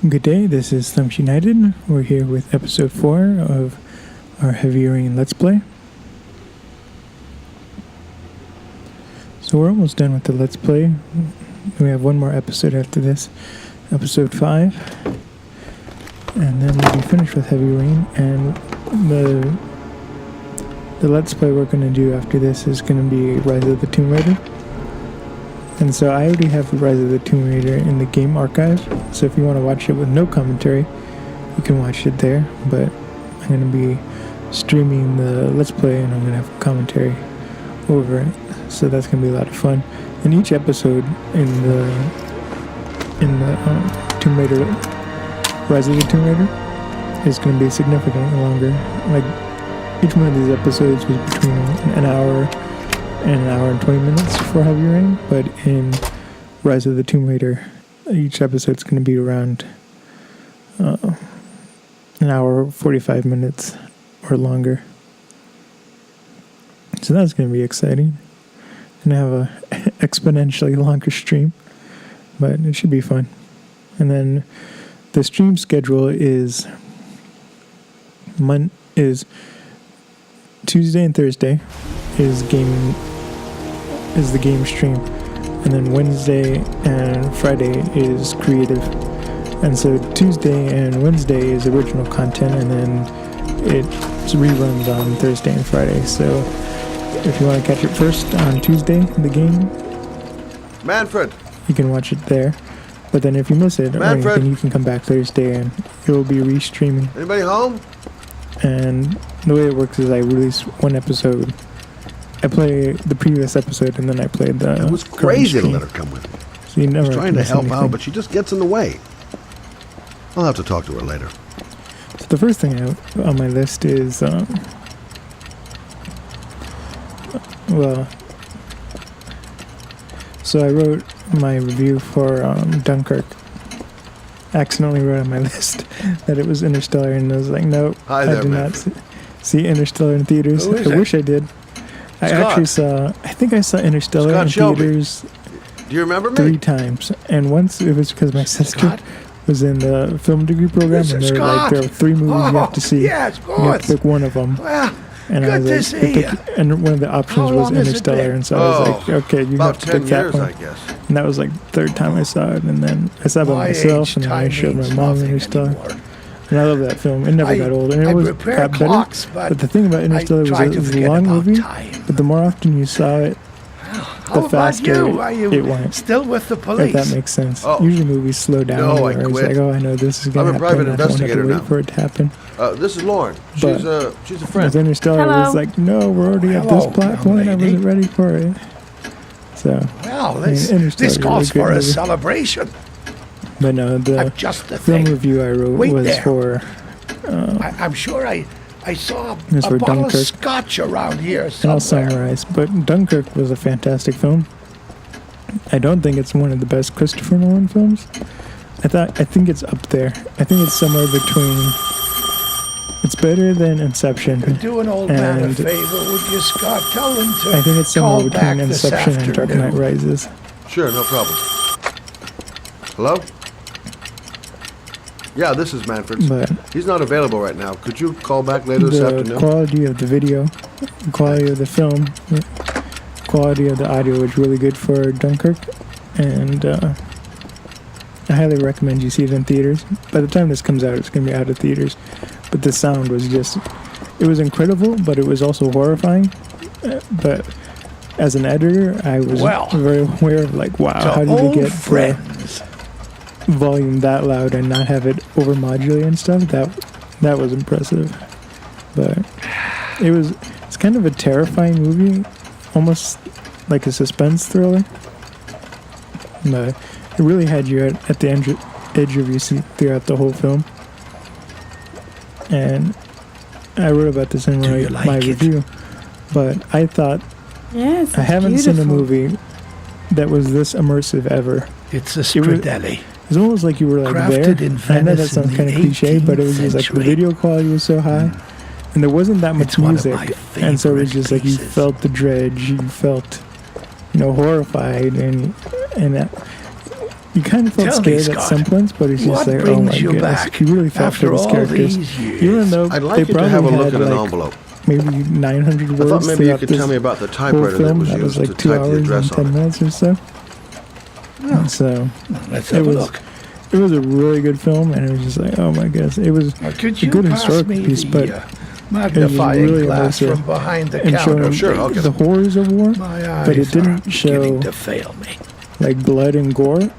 Good day, this is Thumbs United. We're here with episode 4 of our Heavy Rain Let's Play. So we're almost done with the Let's Play. We have one more episode after this, episode 5. And then we'll be finished with Heavy Rain. And the Let's Play we're going to do after this is going to be Rise of the Tomb Raider. And so I already have Rise of the Tomb Raider in the game archive, so if you want to watch it with no commentary, you can watch it there, but I'm going to be streaming the Let's Play and I'm going to have commentary over it, so that's going to be a lot of fun. And each episode in the Tomb Raider, Rise of the Tomb Raider, is going to be significantly longer. Like, each one of these episodes was between an hour and 20 minutes for Heavy Rain, but in Rise of the Tomb Raider, each episode's going to be around an hour, 45 minutes or longer. So that's going to be exciting. Going to have a exponentially longer stream, but it should be fun. And then the stream schedule is Tuesday and Thursday is the game stream, and then Wednesday and Friday is creative. And so Tuesday and Wednesday is original content, and then it's reruns on Thursday and Friday. So if you want to catch it first on Tuesday, the game, Manfred, you can watch it there. But then if you miss it or anything, you can come back Thursday and it will be restreaming. Anybody home? And the way it works is I release one episode. I play the previous episode, and then I played the... It was crazy to let her come with me. So you never I was trying to help anything. out, but she just gets in the way. I'll have to talk to her later. So the first thing on my list is... So I wrote my review for Dunkirk. Accidentally wrote on my list that it was Interstellar, and I was like, nope, Hi I there, did not see Interstellar in theaters. I wish I did. I think I saw Interstellar in theaters. Do you remember me? 3 times, and once it was because my sister was in the film degree program, and there were 3 movies you have to see. Yeah, it's good. You have to pick one of them. Well, and good to see you. And one of the options was Interstellar, and so I was like, okay, you have to pick that one. I guess. And that was like the 3rd time I saw it, and then I saw it by myself, and then I showed my mom Interstellar. And I love that film. It never got old, and it was got better. But the thing about Interstellar was it was a long movie, but the more often you saw it, the faster it went. Still with the police? If that makes sense. Oh. Usually movies slow down. No, I It's quit. like, oh, I know this is going to happen. I'm a private I don't have to investigator wait now. for it to happen. This is Lauren. She's a friend. With Interstellar, it was like, no, we're already at this plot point. I wasn't ready for it. So, Well, this calls for a celebration. But no, the Just the film thing. review I wrote Wait was there. for... I'm sure I saw This a for bottle Dunkirk. of scotch around here And I'll somewhere. summarize. But Dunkirk was a fantastic film. I don't think it's one of the best Christopher Nolan films. I think it's up there. I think it's somewhere between... It's better than Inception. Do an old man a and favor, would you, Scott? Tell him to I think it's somewhere call between back this Inception and Dark Knight afternoon. Rises. Sure, no problem. Hello? Yeah, this is Manfred. But He's not available right now. Could you call back later this the afternoon? quality of the video, the quality of the film, the quality of the audio was really good for Dunkirk, and I highly recommend you see it in theaters. By the time this comes out, it's going to be out of theaters, but the sound was just, it was incredible, but it was also horrifying. But as an editor, I was very aware of like, wow, how did they get the volume that loud and not have it overmodulate and stuff? That was impressive. But it's kind of a terrifying movie, almost like a suspense thriller. But it really had you at the edge of your seat throughout the whole film. And I wrote about this in my review, but I thought Yes, I haven't beautiful. seen a movie that was this immersive ever. It's a Stradelli. It's almost like you were like Crafted there. in I know that Venice sounds in kind of the cliche, but it was 18th just like the century. video quality was so high, and there wasn't that much It's one of music, my and so it was favorite just like you pieces. felt the dread, you felt, horrified, and you kind of felt Tell me, scared at Scott, some points, but it's just what like, oh brings my you goodness, back you really felt after for these all characters, these years? even though I'd they like you to probably have a look had at an like envelope. maybe 900 words. I thought maybe you throughout could this tell me about the whole typewriter that film. was That was used like to 2 type the hours and address 10 on it. minutes or so. And so Let's have a was- look. it was a really good film, and it was just like, oh my goodness, it was Could a you good pass historical me piece, but the magnifying really glass immersive from behind the and counter? showing Sure, I'll please? get the horrors of war, My eyes but it didn't are show beginning to fail me. like blood and gore.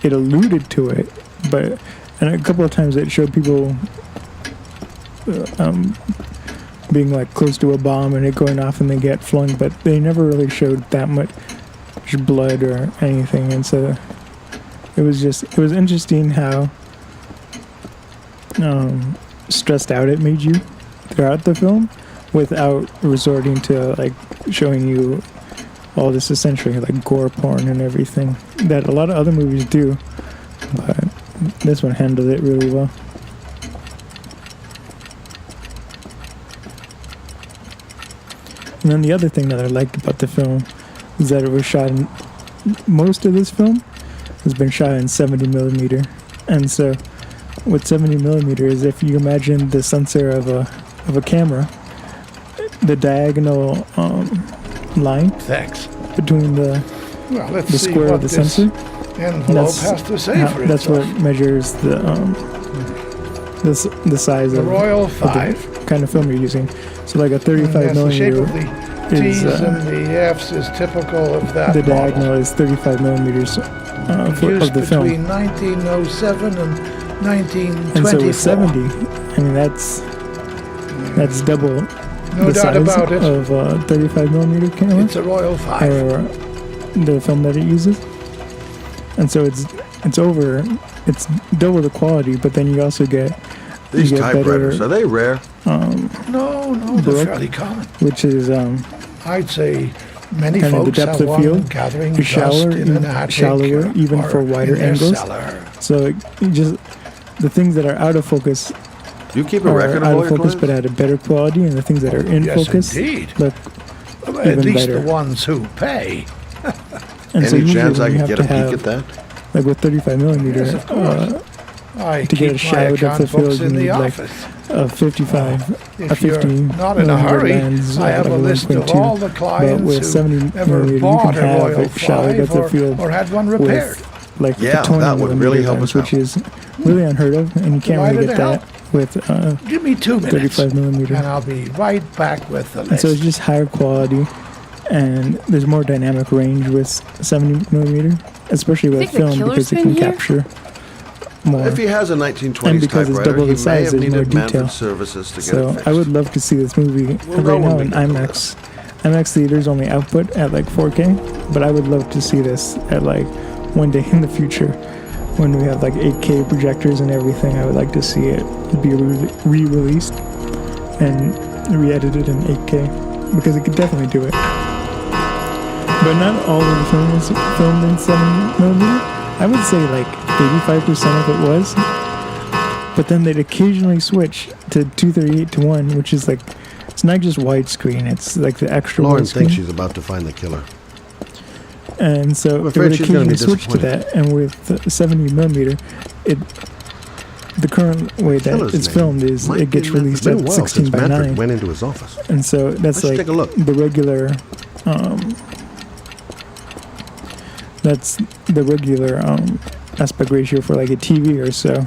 It alluded to it, but and a couple of times it showed people being like close to a bomb and it going off and they get flung, but they never really showed that much blood or anything. And so it was interesting how stressed out it made you throughout the film without resorting to like showing you all this essentially like gore porn and everything that a lot of other movies do, but this one handled it really well. And then the other thing that I liked about the film is that it was shot in, most of this film has been shot in 70 millimeter. And so with 70 millimeter is, if you imagine the sensor of a camera, the diagonal line Thanks. between the Well, let's the see square what of the this sensor, envelope has to say for that's itself. what measures the size The of Royal of 5. the kind of film you're using. So like a 35 Yes, the shape millimeter, of the T's is, and the F's is typical of that the model. diagonal is 35 millimeters Used of the film. between 1907 and 1924. And so with 70, I mean that's double No the doubt size about it. of a 35 millimeter camera, It's a Royal 5. or the film that it uses. And so it's double the quality, but then you also get These you get typewriters, are they rare? No, they're Baroque, fairly common. which is I'd say many kind of the folks depth have of one field gathering is dust in an attic shallower, even or for wider in their angles. cellar. So you just the things that are out of focus Do you keep a are record of out all of your focus, but clients? at a better quality, and the things that are in Yes, focus indeed. look At even least better. the ones who pay. And so Any usually chance when I you could have get a to peek have, at that? like with 35 millimeter, Yes, of course. I to get a keep shallow my depth account of field, books you in the need like office. a 55, a If you're 50 not in a millimeter hurry, lens, I have like a list of 1.2. all the But clients with who 70 ever millimeter, you bought can a have Royal a shallow 5 depth of field or had one repaired. with like Yeah, a 20 that would really millimeter help lens, us which out. is really unheard of, and you can't really Delighted get to that with Give me 2 minutes, 35 millimeter. and I'll be right back with the And list. so it's just higher quality, and there's more dynamic range with 70 millimeter, especially with Think the film, killer's because it been can here? capture more. If he has a 1920s And because it's typewriter, double he the size, may have there's more needed detail. Manfred services to get So it fixed. I would love to see this movie We'll go right when now we in get the IMAX. IMAX theaters only output at like 4K, but I would love to see this at like one day in the future when we have like 8K projectors and everything. I would like to see it be re-released and re-edited in 8K, because it could definitely do it. But not all of the film was filmed in 7mm. I would say like 85% of it was. But then they'd occasionally switch to 238:1, which is like, it's not just widescreen, it's like the extra Lauren widescreen. thinks she's about to find the killer. And so I'm it afraid would she's gonna be occasionally switch to disappointed. that. And with the 70mm, the current way that Killer's it's name filmed is might it gets be Manfred. released It's been a at while 16 since by Manfred 9. went into his office. And so that's Let's like take a look. the regular, that's the regular aspect ratio for like a TV or so.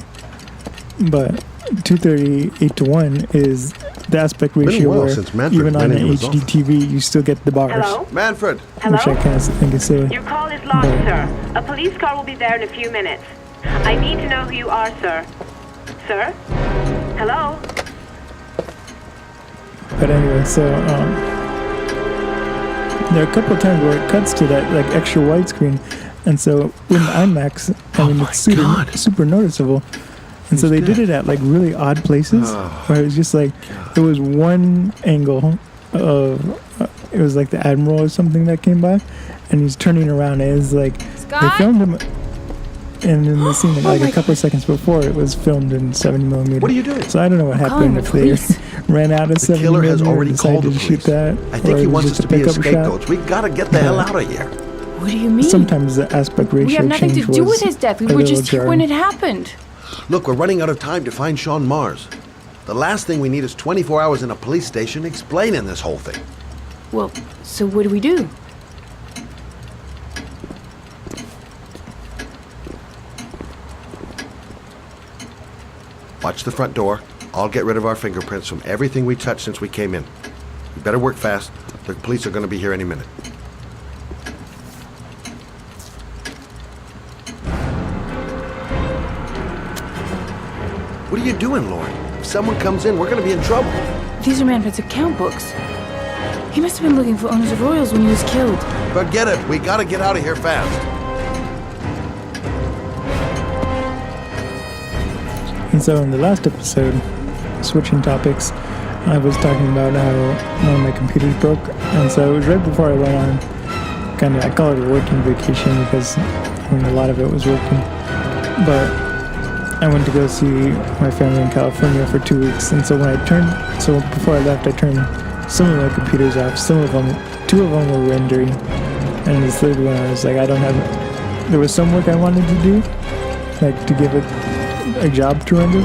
But 238:1 is the aspect Been a ratio while where since Manfred even on went an into his HD office. TV you still get the bars, Hello? Manfred! Hello? which I kind of think is silly. Your call is lost, But- sir. A police car will be there in a few minutes. I need to know who you are, sir. Sir? Hello? But anyway, so there are a couple of times where it cuts to that like extra widescreen, and so in IMAX, I mean, it's super noticeable. And so they did it at like really odd places, where it was just like it was one angle of it was like the Admiral or something that came by, and he's turning around, and it's like they Scott? filmed him. And in the scene, like a couple of seconds before, it was filmed in 70mm. What are you doing? So I don't know what calling happened the if they police. ran out of The 70 killer has millimeter already and called decided the to shoot police. that. I think or he it was wants us just to a be his pickup shot. scapegoats. We gotta get the hell out of here. What do you mean? Sometimes the aspect ratio we have nothing to change do was with his death. We a were little just here when it happened. Look, we're running out of time to find Sean Mars. The last thing we need is 24 hours in a police station explaining this whole thing. Well, so what do we do? Watch the front door. I'll get rid of our fingerprints from everything we touched since we came in. You better work fast. The police are going to be here any minute. What are you doing, Lauren? If someone comes in, we're going to be in trouble. These are Manfred's account books. He must have been looking for owners of Royals when he was killed. Forget it. We got to get out of here fast. And so in the last episode, switching topics, I was talking about how one of my computers broke, and so it was right before I went on I call it a working vacation because a lot of it was working, but I went to go see my family in California for 2 weeks, and so before I left, I turned some of my computers off. Two of them were rendering, and this third one I was like, there was some work I wanted to do, like to give it a job to render,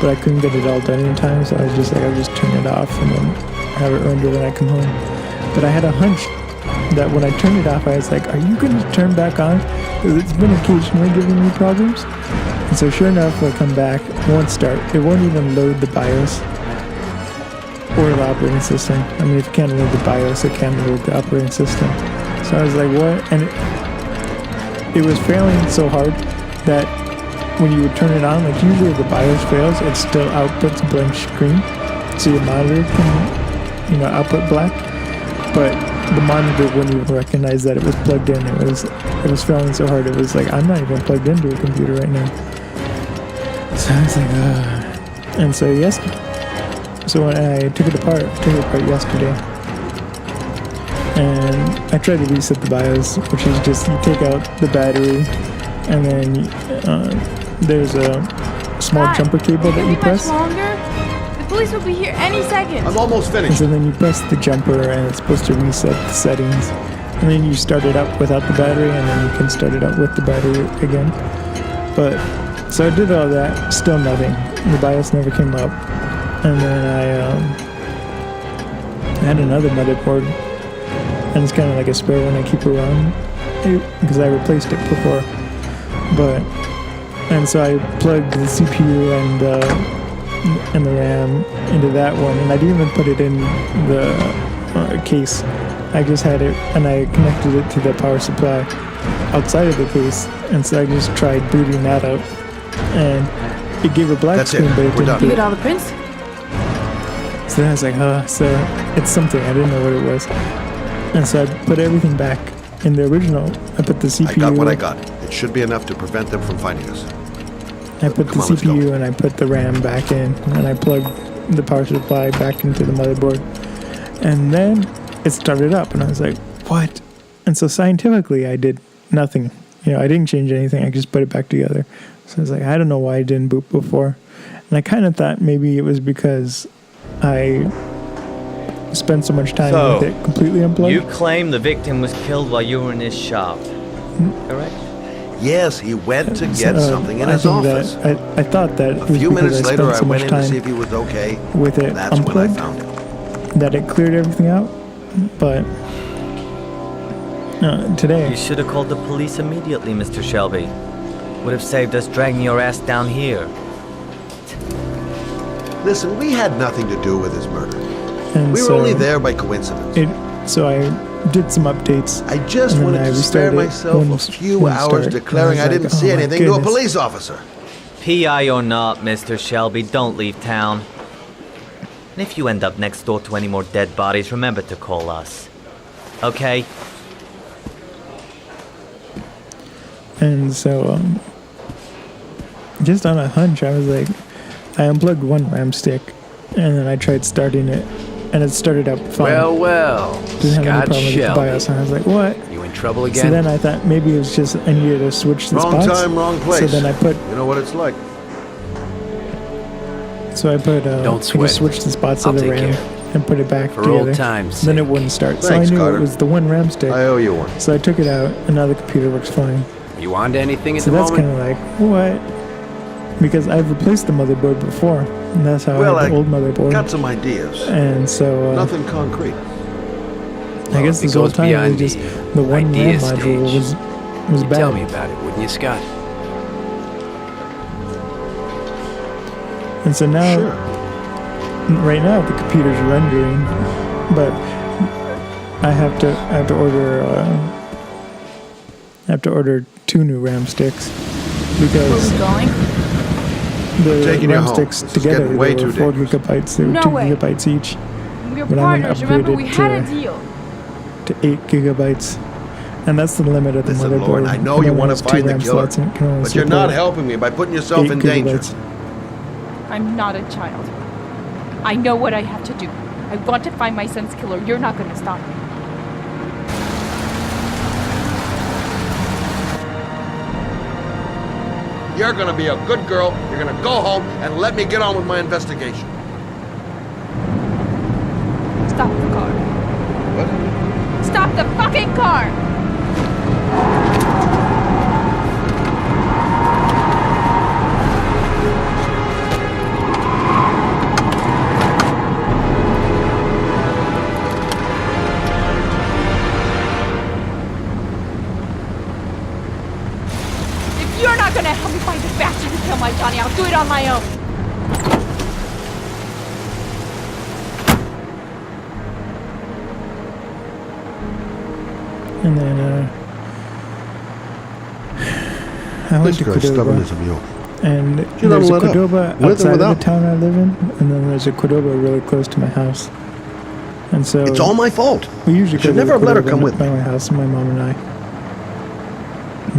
but I couldn't get it all done in time, so I was just like, I'll just turn it off and then have it render when I come home. But I had a hunch that when I turned it off, I was like, are you going to turn back on? Because it's been occasionally giving me problems. And so sure enough, I come back, it won't start. It won't even load the BIOS or the operating system. I mean, if you can't load the BIOS, it can't load the operating system. So I was like, what? And it was failing so hard that when you would turn it on, like usually the BIOS fails, it still outputs blank screen. So your monitor can, output black. But the monitor wouldn't even recognize that it was plugged in. It was failing so hard. It was like, I'm not even plugged into a computer right now. So I was like, And so when I took it apart yesterday, and I tried to reset the BIOS, which is just you take out the battery, and then there's a small jumper cable that you press. Much longer? The police will be here any second. I'm almost And finished. so then you press the jumper, and it's supposed to reset the settings. And then you start it up without the battery, and then you can start it up with the battery again. But, so I did all that, still nothing. The BIOS never came up. And then I had another motherboard, and it's kind of like a spare one I keep around, because I replaced it before. And so I plugged the CPU and the RAM into that one, and I didn't even put it in the case. I just had it, and I connected it to the power supply outside of the case, and so I just tried booting that up, and it gave a black That's screen, it. but it We're didn't done. You do get it. all the prints? So then I was like, so it's something. I didn't know what it was. And so I put everything back in the original. I put the CPU. I got what I got. It should be enough to prevent them from finding us. I put the Come on, let's go. CPU and I put the RAM back in, and I plugged the power supply back into the motherboard. And then it started up, and I was like, what? And so scientifically, I did nothing. I didn't change anything. I just put it back together. So I was like, I don't know why it didn't boot before. And I kind of thought maybe it was because I spent so much time So, with it completely unplugged. You claim the victim was killed while you were in his shop, correct? Yes, he went to get So, something in I his think office. that I thought that A it was few because minutes I later, spent I so much went in to see time if he was okay. with it That's when I unplugged found him. that it cleared everything out. But today, You should have called the police immediately, Mr. Shelby. Would have saved us dragging your ass down here. Listen, we had nothing to do with his murder. and We were so only there by coincidence. So I did some updates. I just and then wanted I to spare restarted it. myself a few Wouldn't hours start. declaring I And was didn't like, see oh my anything to a goodness. police officer. PI or not, Mr. Shelby, don't leave town. And if you end up next door to any more dead bodies, remember to call us. Okay? And so, just on a hunch, I was like, I unplugged one RAM stick, and then I tried starting it, and it started up fine. Well, Didn't have any Scott problem with the Shelby. BIOS, and I was like, what? You in trouble So again? then I thought maybe it was just I needed to switch the Wrong spots. time, wrong place. So then I put You know what it's like. Don't Don't I sweat. just switched the spots I'll of the take RAM, care. and put it back For together. old times' Then it sake. wouldn't start. So Thanks, I knew Carter. it was the one RAM stick. I owe you one. So I took it out, and now the computer works fine. You on to anything at So the that's moment? kind of like, what? Because I've replaced the motherboard before, and that's how Well, I had the I old motherboard. got some ideas. And so Nothing concrete. I guess it this whole goes time it beyond was just the the one idea RAM module stage. was You bad. tell me about it, wouldn't you, Scott? And so now, Sure. right now, the computer's rendering, but I have to order 2 new RAM sticks Where because we going? the Taking you RAM home. sticks This is together getting way they were too 4 dangerous. gigabytes. They were No 2 way. gigabytes each We're But I'm gonna partners, remember? upgrade We it had a to- deal. to 8 gigabytes, and that's the limit of the Listen, motherboard. Lauren, I know It you only want has to 2 find the RAM killer, slots, and it can only but you're not support helping me by putting yourself 8 in danger. gigabytes. I'm not a child. I know what I have to do. I want to find my son's killer. You're not going to stop me. You're going to be a good girl. You're going to go home and let me get on with my investigation. Stop the car. What? Stop the fucking car! If you're not gonna help me find the bastard who killed my Johnny, I'll do it on my own. And then I went This to girl's stubborn as Cordova, a mule. and She there's a let up. Cordova With or outside of without? the town I live in, and then there's a Cordova really close to my house. And so It's all my fault. we usually I should go to never the have let her Cordova come with by me. my house, my mom and I.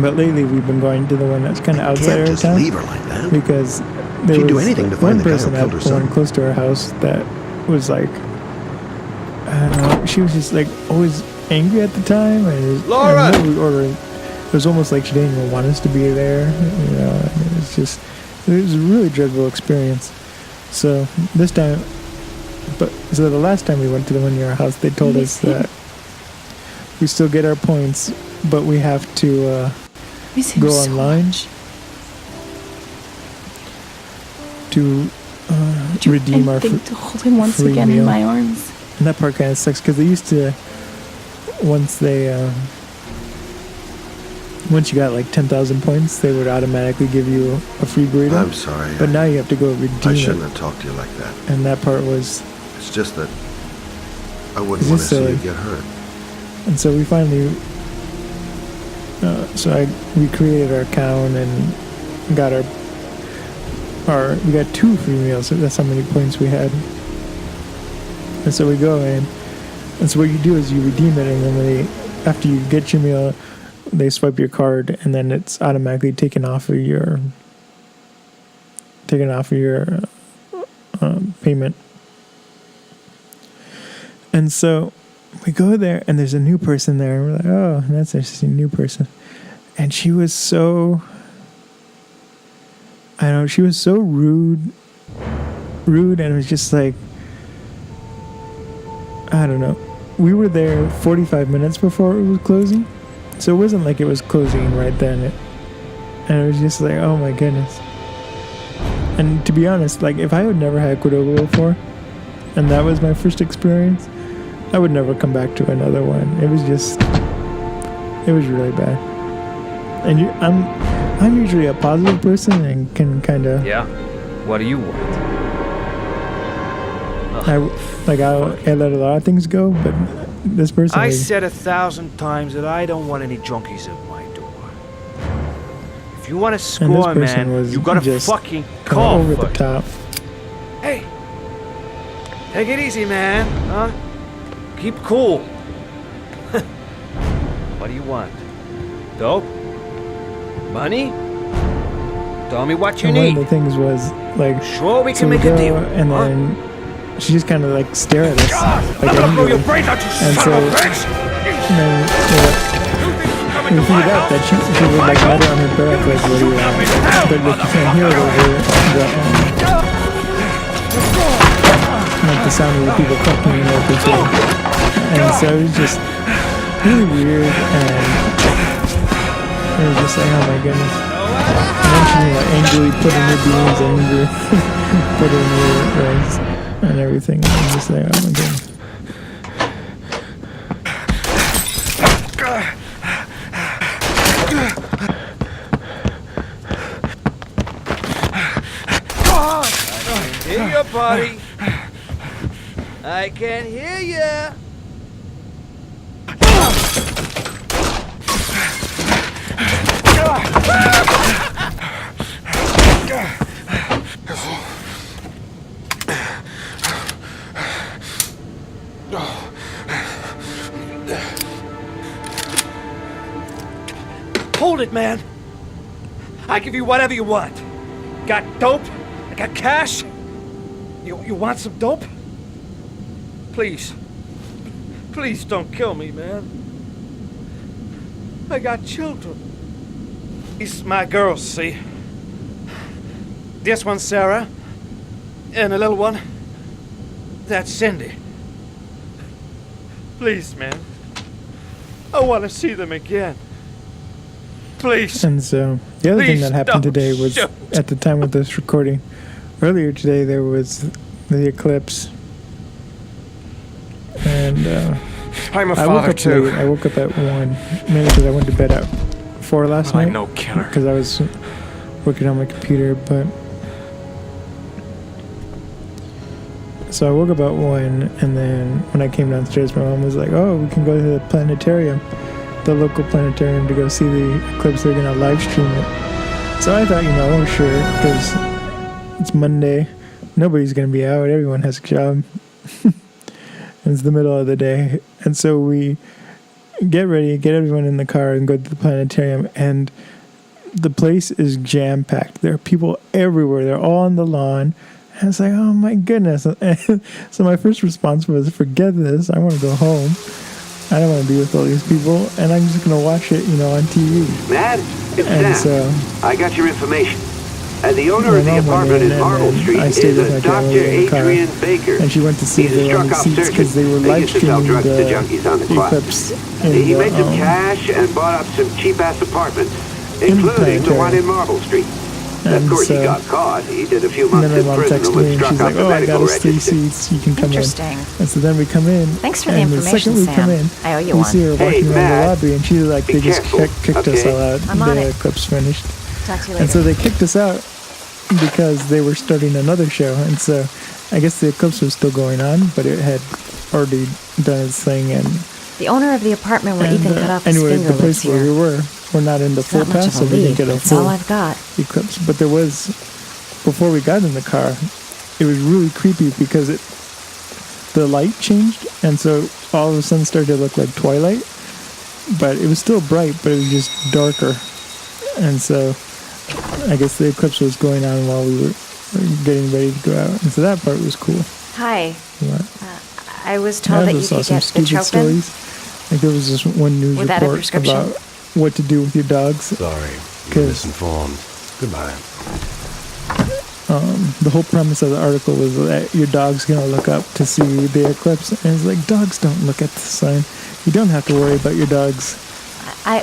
But lately we've been going to the one that's kind of outside Can't our just town leave her like that. because there She'd was do anything to one find the guy who person killed at her the one son. close to our house that was like, I don't know, she was just like always angry at the time. And Laura! and we ordered, it was almost like she didn't even want us to be there, you know. And it was a really dreadful experience. So this time, so the last time we went to the one near our house, they told us that we still get our points, but we have to Miss him go so online much. to Would you redeem our anything to hold him once free again meal. in my arms? And that part kind of sucks because they used to, once you got like 10,000 points, they would automatically give you a free burrito. I'm sorry. But now you have to go I redeem shouldn't it. have talked to you like that. And that part was, It's just that I wouldn't Is want this to see silly? you get hurt. and so we finally, we created our account and got we got 2 free meals. So that's how many points we had. And so we go in, and so what you do is you redeem it, and then after you get your meal, they swipe your card, and then it's automatically taken off of your payment. And so we go there, and there's a new person there, and we're like, oh, that's interesting, new person. And she was so, I don't know, she was so rude, and it was just like, I don't know. We were there 45 minutes before it was closing, so it wasn't like it was closing right then. And it was just like, oh my goodness. And to be honest, like if I had never had Cordova before, and that was my first experience, I would never come back to another one. It was really bad. And I'm usually a positive person and can kind of Yeah. What do you want? I let a lot of things go, but this person I was- said 1,000 times that I don't want any junkies at my door. If you want to and this score, person man, was you gotta just fucking kinda call over the first. top. Hey, take it easy, man. Huh? Keep cool. What do you want? Dope? Money? Tell me what you And one need. of the things was like, Sure, we so can we make go, a deal. and huh? then she just kind of like stare at us, like I'm gonna blow your angrily. brains out, you And son so- of a bitch! And then we figured out that she would like let her on her back, like what do you want? But like, you can't hear it over the the sound of the people cooking in the kitchen. And so it was just really weird, and it was just like, oh my goodness. And then she, angrily put in your beans and put in your rice and everything. And I'm just like, oh my goodness. Hear you, buddy. I can hear you. Hold it, man. I give you whatever you want. Got dope? I got cash? You want some dope? Please. Please don't kill me, man. I got children. These my girls, see? This one's Sarah. And the little one, that's Cindy. Please, man. I want to see them again. Please. And so the other thing that happened today was at the time of this recording. Earlier today there was the eclipse, and I'm a I woke father up too. late. I woke up at 1, mainly because I went to bed at 4 last night. I'm no killer. Because I was working on my computer, but so I woke up at 1, and then when I came downstairs, my mom was like, "Oh, we can go to the planetarium, the local planetarium, to go see the eclipse. They're gonna live stream it." So I thought, sure, because it's Monday, nobody's gonna be out. Everyone has a job. It's the middle of the day, and so we get ready, get everyone in the car, and go to the planetarium. And the place is jam packed. There are people everywhere. They're all on the lawn. And it's like, oh my goodness. And so my first response was, forget this. I want to go home. I don't want to be with all these people, and I'm just going to watch it, on TV. Matt, it's And Sam. so I got your information. And the owner my of the mom went apartment in, in and Marble then Street I stayed is with my a Dr. grandmother in the car, Adrian Baker. and she went to see He's the a struck-off seats surgeon. because they were He live used to sell streaming drugs to the junkies on the quad. eclipse He made some in cash and bought up some cheap-ass apartments, in the including the one planetarium. in Marble Street. Of And course, he so- got caught. He did a few And months then in my mom prison texted and me, was and struck she's off like, the "Oh, I got medical us 3 register. seats. You can come in." Interesting. And so then we come in. Thanks for the and information, the second we come Sam. in, I owe you we one. see her Hey, walking around the Matt, lobby, and she's like, be they just careful, kicked us okay? all out. I'm on The it. eclipse finished. Talk to you And so later. they kicked us out because they were starting another show. And so I guess the eclipse was still going on, but it had already done its thing. And The owner of the apartment where Ethan cut off his anyway, finger the place lives where here. we we're not in the It's full not much pass, of a so we didn't lead, get but a it's all full I've got. eclipse. But there was, before we got in the car, it was really creepy because the light changed, and so all of a sudden started to look like twilight. But it was still bright, but it was just darker. And so I guess the eclipse was going on while we were getting ready to go out. And so that part was cool. Hi. But I was I told that also you saw could some get the stupid tropin. stories. Like there was this one news Without a report prescription? about what to do with your dogs. Sorry, you're 'Cause misinformed. Goodbye. the whole premise of the article was that your dog's going to look up to see the eclipse. And it's like, dogs don't look at the sun. You don't have to worry about your dogs I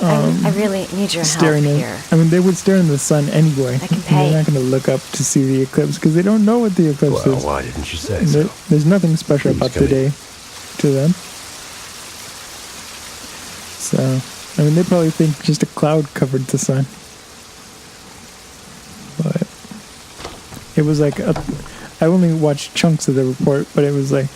really need your help staring in. here. I mean, they would stare in the sun anyway. I can And pay. they're not going to look up to see the eclipse because they don't know what the eclipse Well, is. why didn't you say And so? there's nothing special Please about come the day to them. So, I mean, they probably think just a cloud covered the sun. But it was like I only watched chunks of the report, but it was like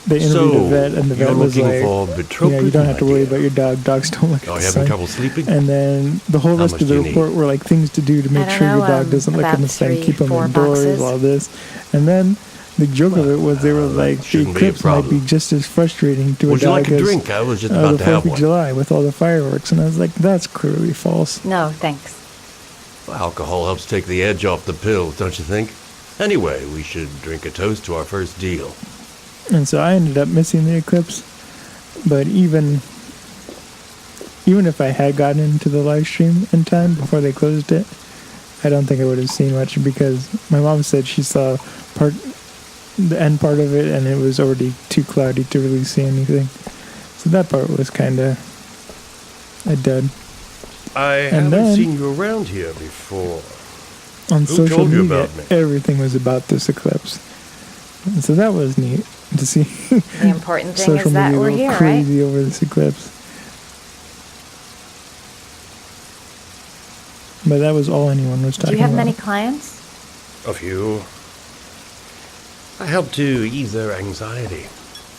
they interviewed a vet, and the vet you're was looking like, for betropin, you don't have to my worry dear. about your dog. Dogs don't look Are at you the having sun. trouble sleeping? And then the whole How rest much of the do you need? report were like things to do to I make don't sure your know, dog doesn't look about in the sun, 3, keep them 4 indoors, boxes. all this. And then the joke of it was they were like, the shouldn't be a eclipse might problem. be just as frustrating to Would a you dog like a as drink? I was just the about to 4th have of one. July with all the fireworks. And I was like, that's clearly false. No, thanks. Alcohol helps take the edge off the pill, don't you think? Anyway, we should drink a toast to our first deal. And so I ended up missing the eclipse. But even if I had gotten into the live stream in time before they closed it, I don't think I would have seen much because my mom said she saw the end part of it, and it was already too cloudy to really see anything. So that part was kind of a dud. I And haven't then- seen you around here before. On Who social told you media, about me? everything was about this eclipse. And so that was neat to see. The important thing social is that media we're go here, right? crazy over this eclipse. But that was all anyone was Do talking you have about. many clients? A few. I help to ease their anxiety.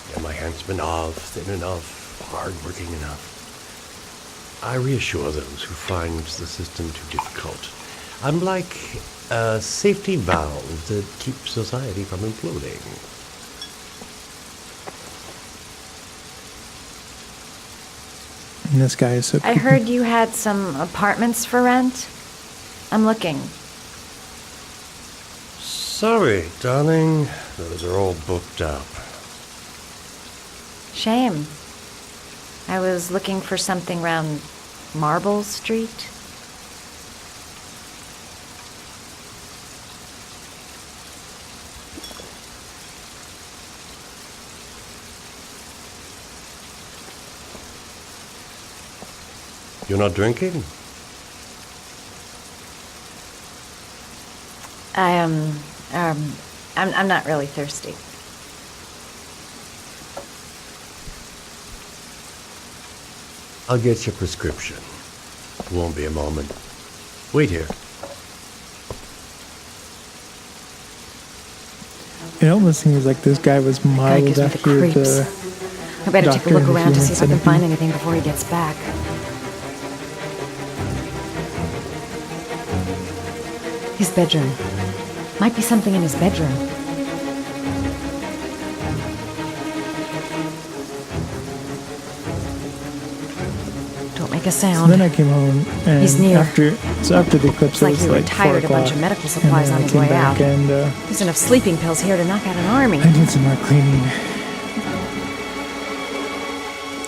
Get my handsman off, thin enough, hard-working enough. I reassure those who find the system too difficult. I'm like a safety valve that keeps society from imploding. And this guy is so I creepy. heard you had some apartments for rent. I'm looking. Sorry, darling. Those are all booked up. Shame. I was looking for something round Marble Street. You're not drinking? I'm not really thirsty. I'll get your prescription. Won't be a moment. Wait here. It almost seems like this guy was Guy modeled gives me the after creeps. the I better take a doctor look in the around to Human see if I can Centipede. find anything before he gets back. His bedroom. Might be something in his bedroom. Don't make a So sound. then I came home, and He's near. after the eclipse, Looks like it was he like retired 4 a bunch o'clock, of medical and supplies then on I his came way back out. and There's enough sleeping pills here to knock out an army. I did some more cleaning,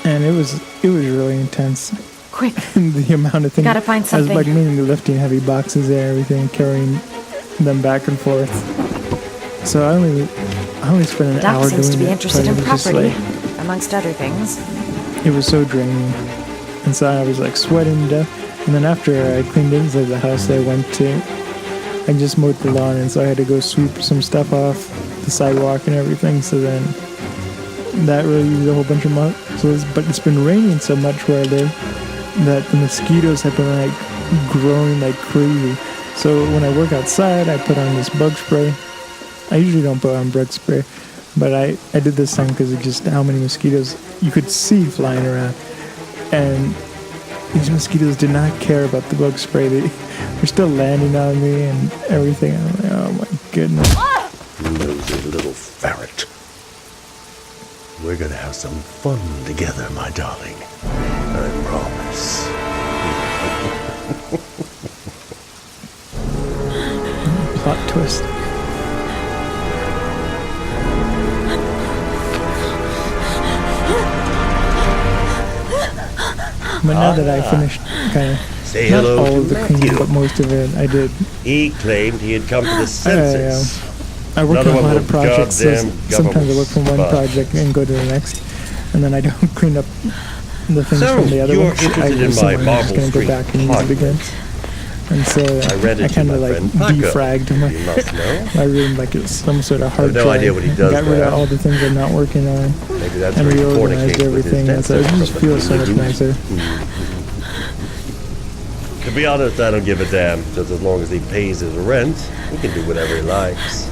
and it was really intense. Quick. The amount of things. Gotta find I was something. like mainly lifting heavy boxes and everything, carrying them back and forth. So I only spent an Doc hour seems doing to be it, interested but in it was just property, like, amongst other things. it was so draining, and so I was like sweating to death. And then after I cleaned inside the house, I just mowed the lawn, and so I had to go sweep some stuff off the sidewalk and everything. So then that really used a whole bunch of muscles. But it's been raining so much where I live that the mosquitoes have been like growing like crazy. So when I work outside, I put on this bug spray. I usually don't put on bug spray, but I did this time because of just how many mosquitoes you could see flying around. And these mosquitoes did not care about the bug spray. They're still landing on me and everything. I'm like, oh my goodness. Nosy little ferret. We're gonna have some fun together, my darling. I promise. Plot twist. But now that I finished kind of Say not hello all to of the cleaning, Matthew. but most of it, I did. He claimed he had come to the census. I work Another on a one lot of of projects, so goddamn sometimes I work from one government project and go to the next, and then I don't clean up the things So, from the other you're ones. interested in just my I'm just Marble going to go Street back and use it again. And so I read it to kind my of like friend Paco. defragged You must know. my room like it's some sort of I hard have no drive. idea what he does Got rid there. of all the things I'm not working on, Maybe that's and where he reorganized fornicates with his everything. And so it dancer just from feels so the much nicer. To be honest, I don't give a damn. Just as long as he pays his rent, he can do whatever he likes.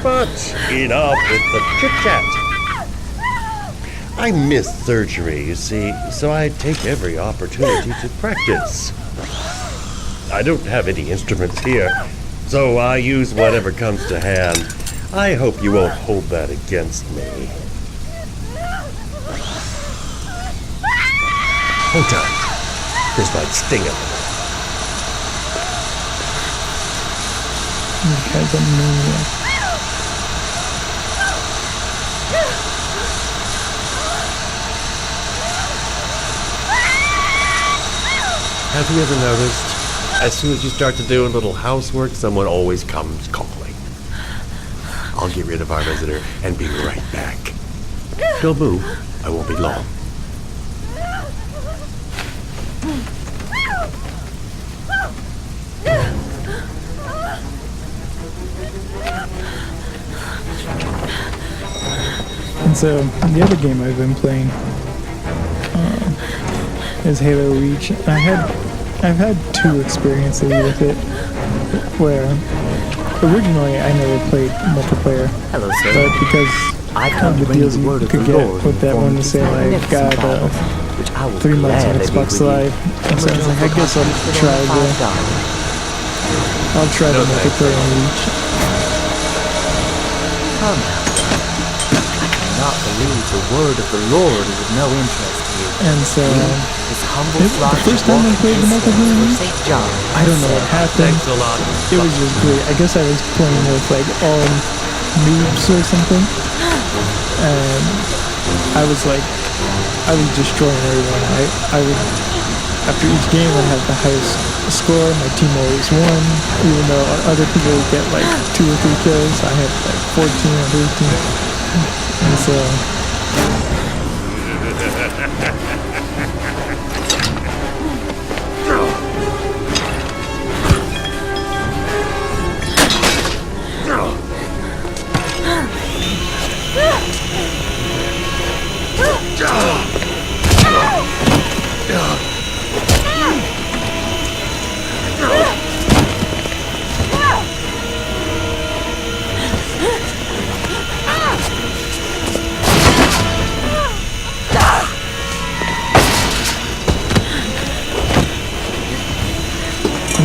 But enough with the chit-chat. I miss surgery, you see, so I take every opportunity to practice. I don't have any instruments here, so I use whatever comes to hand. I hope you won't hold that against me. Hold on. This might sting him. This guy's a maniac. Have you ever noticed, as soon as you start to do a little housework, someone always comes calling? I'll get rid of our visitor and be right back. Don't move. I won't be long. And so the other game I've been playing is Halo Reach. I've had two experiences with it where originally I never played multiplayer. Hello, sir. But because I come of to the bring you deals the word you of could the get Lord with that for one me to say like magnificent got battles, which I will 3 months on gladly be Xbox with you. Live. And so I was like, I guess I'll try the multiplayer on Reach. Come now. I cannot believe the word of the Lord is of no interest to you. And so This humble the first time I played the multiplayer on Reach, St. John. I don't know what happened. Thanks a lot. It was just great. I guess I was playing with like all noobs or something. And I was destroying everyone. I would, after each game, I'd have the highest score. My team always won, even though other people would get like 2 or 3 kills. I had like 14 or 13. And so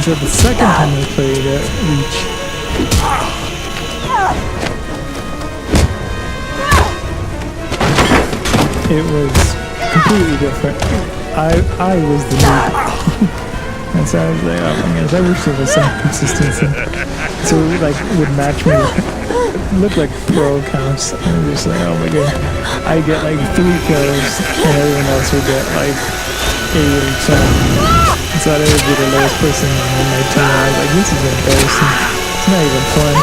so the second time we played Reach, it was completely different. I was the noob. And so I was like, oh my gosh, I wish there was some consistency. So it would match me. It looked like pro accounts. And I'm just like, oh my god. I get like 3 kills and everyone else would get like 8 or something. So I would be the lowest person on my team. I was like, this is embarrassing. It's not even fun.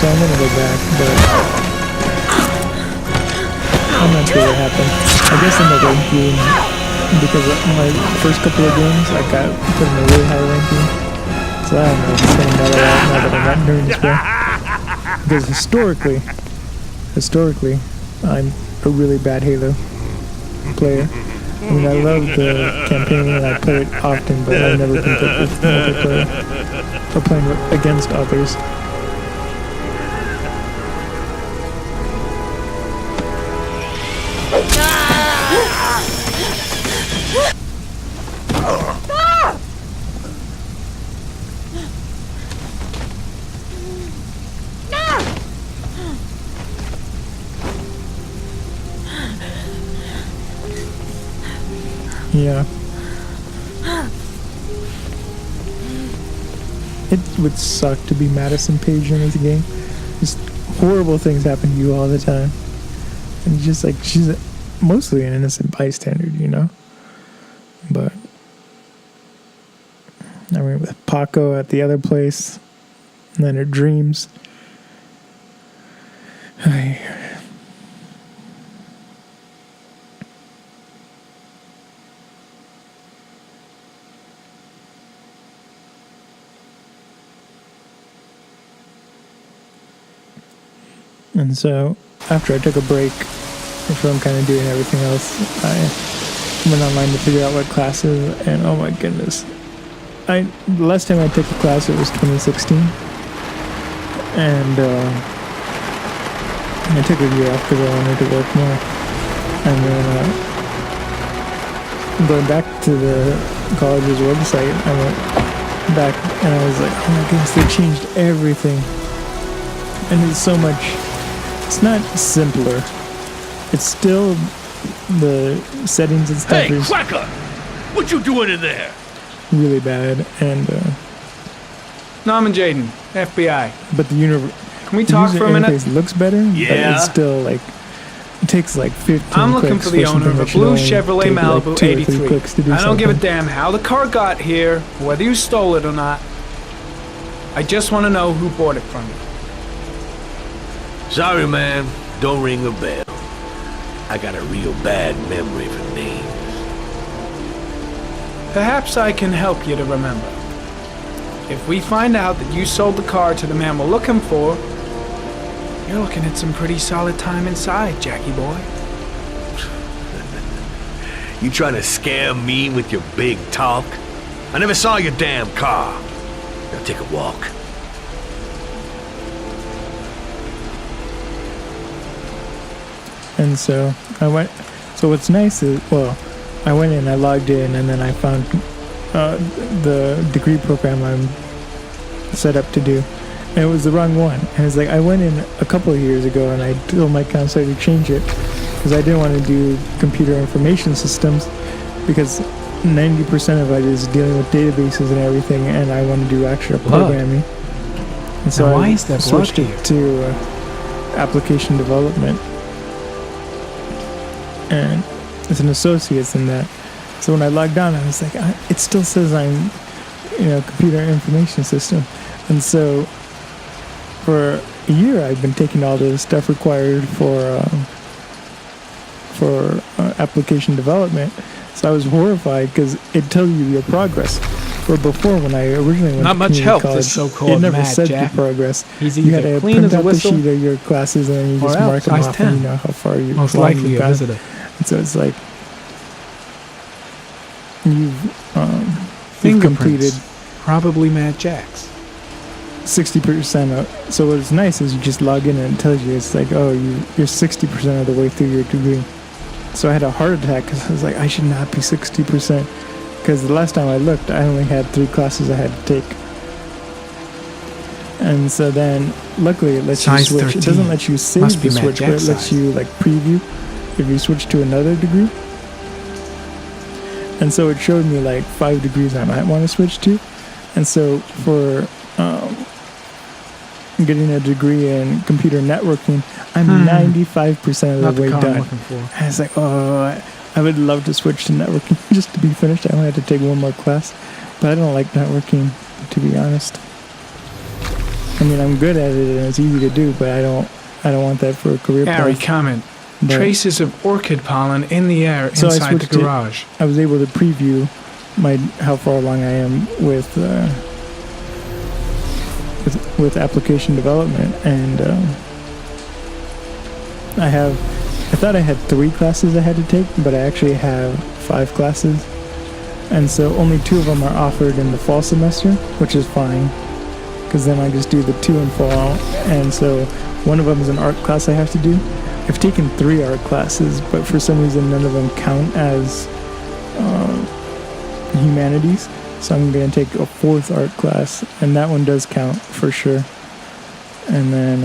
So I'm gonna go back, but I'm not sure what happened. I guess in the ranking, because of my first couple of games, I got put in a really high ranking. So I don't know if it's gonna matter now that I'm not doing this well. Because historically, I'm a really bad Halo player. I mean, I love the campaign and I play it often, but I've never been good with multiplayer or playing against others. Yeah. It would suck to be Madison Page in this game. Just horrible things happen to you all the time. And just like, she's mostly an innocent bystander, you know? But, I mean, with Paco at the other place, and then her dreams. And so, after I took a break from kind of doing everything else, I went online to figure out what classes, and oh my goodness. The last time I took a class, it was 2016. And I took a year off because I wanted to work more. And then, going back to the college's website, I went back and I was like, oh my goodness, they changed everything. And it's so much. It's not simpler. It's still the settings and stuff. Hey, Quacker! What you doing in there? Really bad, and Norman Jaden, FBI. but the Can we talk user for a minute? interface looks better, but Yeah. it's still like It takes like 15 I'm looking clicks for the owner something of a that should blue only Chevrolet take, like, Malibu 2 or 3 83. clicks to do I don't give a something. damn how the car got here, whether you stole it or not. I just want to know who bought it from you. Sorry, man. Don't ring a bell. I got a real bad memory for names. Perhaps I can help you to remember. If we find out that you sold the car to the man we're looking for, you're looking at some pretty solid time inside, Jackie boy. You trying to scare me with your big talk? I never saw your damn car. Now take a walk. And so I went. So what's nice is, well, I went in, I logged in, and then I found the degree program I'm set up to do. And it was the wrong one. And it's like, I went in a couple of years ago and I told my counselor to change it because I didn't want to do computer information systems because 90% of it is dealing with databases and everything, and I want to do actual programming. And so Now, why I is there switched blood it to application development. And it's an associate's in that. So when I logged on, I was like, it still says I'm, computer information system. And so for a year, I've been taking all the stuff required for application development. So I was horrified because it tells you your progress. Where before, when I originally went Not to much community help, college, this so-called it never Mad said Jack. the progress. He's You had either to clean print as a out the whistle, sheet of your classes and then you or just else mark them size off and 10. you know how far you Most how long likely you've a got. visitor. And so it's like you've completed Fingerprints. Probably Mad Jack's. 60% of. So what's nice is you just log in and it tells you it's like, oh, you're 60% of the way through your degree. So I had a heart attack because I was like, I should not be 60%. Because the last time I looked, I only had 3 classes I had to take. And so then, luckily, it lets Size you switch. 13. It doesn't let you save Must be the Mad switch, but Jack it lets size. you like preview if you switch to another degree. And so it showed me like 5 degrees I might want to switch to. And so for getting a degree in computer networking, I'm 95% Not of the the way car I'm done. looking for. And I was like, oh, I would love to switch to networking just to be finished. I only had to take one more class, but I don't like networking, to be honest. I mean, I'm good at it and it's easy to do, but I don't want that for a career Gary, path. comment. But- Traces of orchid pollen in the air So I inside the switched it. garage. I was able to preview how far along I am with application development, and I thought I had 3 classes I had to take, but I actually have 5 classes, and so only 2 of them are offered in the fall semester, which is fine, because then I just do the 2 in fall, and so one of them is an art class I have to do. I've taken 3 art classes, but for some reason none of them count as humanities, so I'm going to take a 4th art class, and that one does count for sure. And then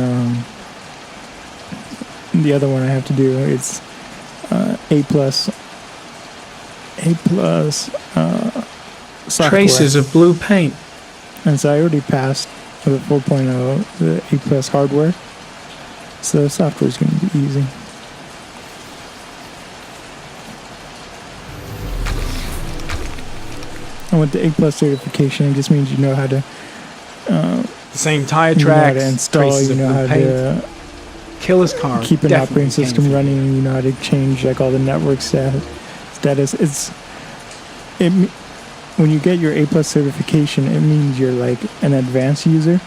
the other one I have to do, it's A plus software. Traces of blue paint. And so I already passed with a 4.0, the A plus hardware, so software is going to be easy. And with the A plus certification, it just means you know how to The same tire you know how tracks. to install, traces you of know blue how paint. to Kill his car. keep an Definitely operating system came from running, you know how to change like all the network status. When you get your A plus certification, it means you're like an advanced user,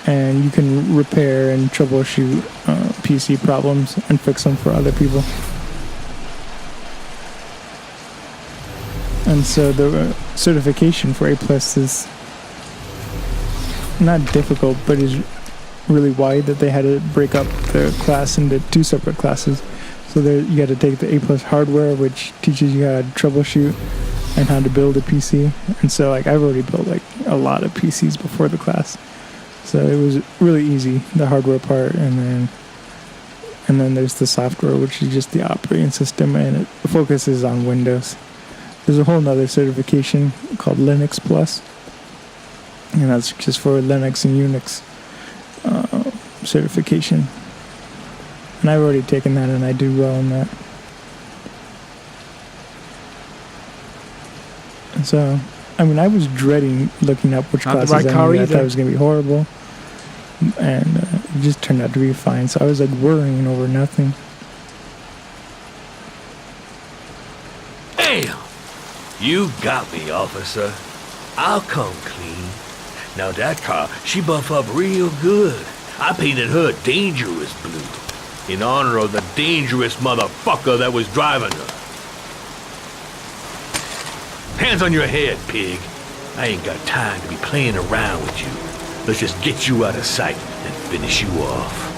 and you can repair and troubleshoot PC problems and fix them for other people. And so the certification for A plus is not difficult, but is really wide, that they had to break up the class into 2 separate classes. So you had to take the A plus hardware, which teaches you how to troubleshoot and how to build a PC. And so like I've already built like a lot of PCs before the class, so it was really easy, the hardware part, and then there's the software, which is just the operating system, and it focuses on Windows. There's a whole nother certification called Linux Plus, and that's just for Linux and Unix certification. And I've already taken that, and I do well in that. So, I mean, I was dreading looking up which Not the classes right I car needed. I thought either. it was going to be horrible. And it just turned out to be fine. So I was like worrying over nothing. Damn! You got me, officer. I'll come clean. Now that car, she buff up real good. I painted her dangerous blue, in honor of the dangerous motherfucker that was driving her. Hands on your head, pig. I ain't got time to be playing around with you. Let's just get you out of sight and finish you off.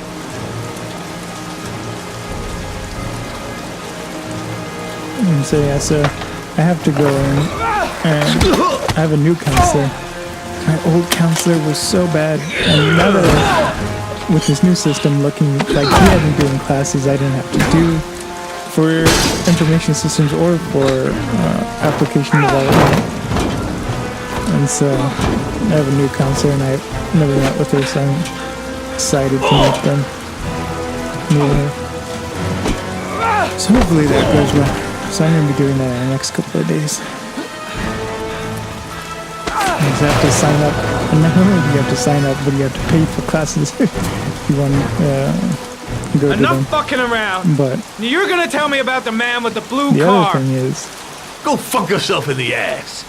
And so yeah, so I have to go in, and I have a new counselor. My old counselor was so bad, and now that with this new system looking like he had me doing classes I didn't have to do for information systems or for application development. And so I have a new counselor, and I never met with her, so I'm excited to meet them. So hopefully that goes well. So I'm going to be doing that in the next couple of days. You just have to sign up. And not only do you have to sign up, but you have to pay for classes if you want to go to Enough them. fucking around. But You're gonna tell me about the man with the blue the car. other thing is, Go fuck yourself in the ass.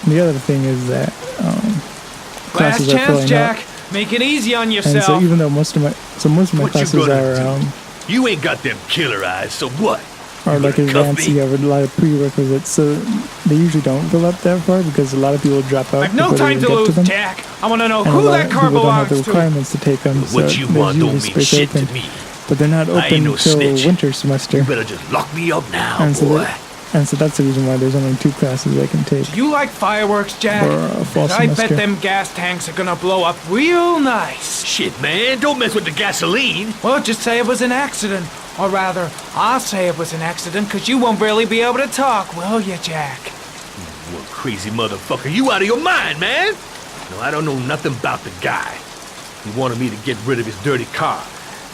the other thing is that Last classes are chance, filling Jack. up. Make it easy on And yourself. so even though most of my What classes you gonna are do? You ain't got them killer eyes, so what? are like gonna cuff advanced, me? you have a lot of prerequisites, so they usually don't fill up that far because a lot of people drop out. I've no before they time to even get lose, them. Jack. I want to know And a who lot that of car people don't have belongs the to. requirements to take them. What so you there's want don't usually mean space shit open. to me. But they're not I ain't open no until snitch. winter semester. You better just lock me up now, And so, boy. and so that's the reason why there's only 2 classes I can take. Do you like fireworks, Jack? For a fall 'Cause I bet semester. them gas tanks are gonna blow up real nice. Shit, man, don't mess with the gasoline. Well, just say it was an accident. Or rather, I'll say it was an accident, because you won't really be able to talk, will you, Jack? One crazy motherfucker. You out of your mind, man. No, I don't know nothing about the guy. He wanted me to get rid of his dirty car,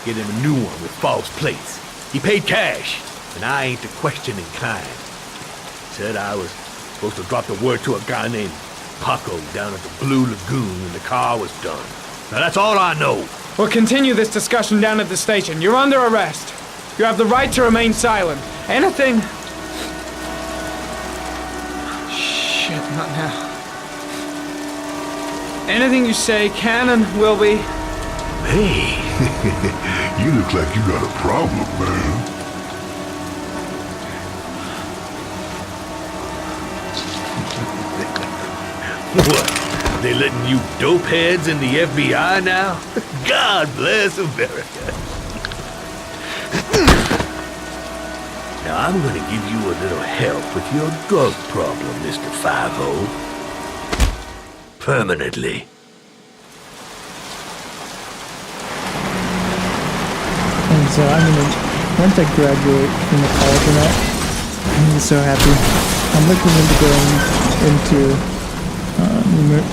get him a new one with false plates. He paid cash, and I ain't the questioning kind. Said I was supposed to drop the word to a guy named Paco down at the Blue Lagoon when the car was done. Now that's all I know. We'll continue this discussion down at the station. You're under arrest. You have the right to remain silent. Anything... Shit, not now. Anything you say can and will be... Hey. You look like you got a problem, man. What? They letting you dope heads in the FBI now? God bless America. Now I'm gonna give you a little help with your drug problem, Mr. 5-0. Permanently. And so I'm gonna, once I graduate from the college and that, I'm gonna be so happy. I'm looking into going into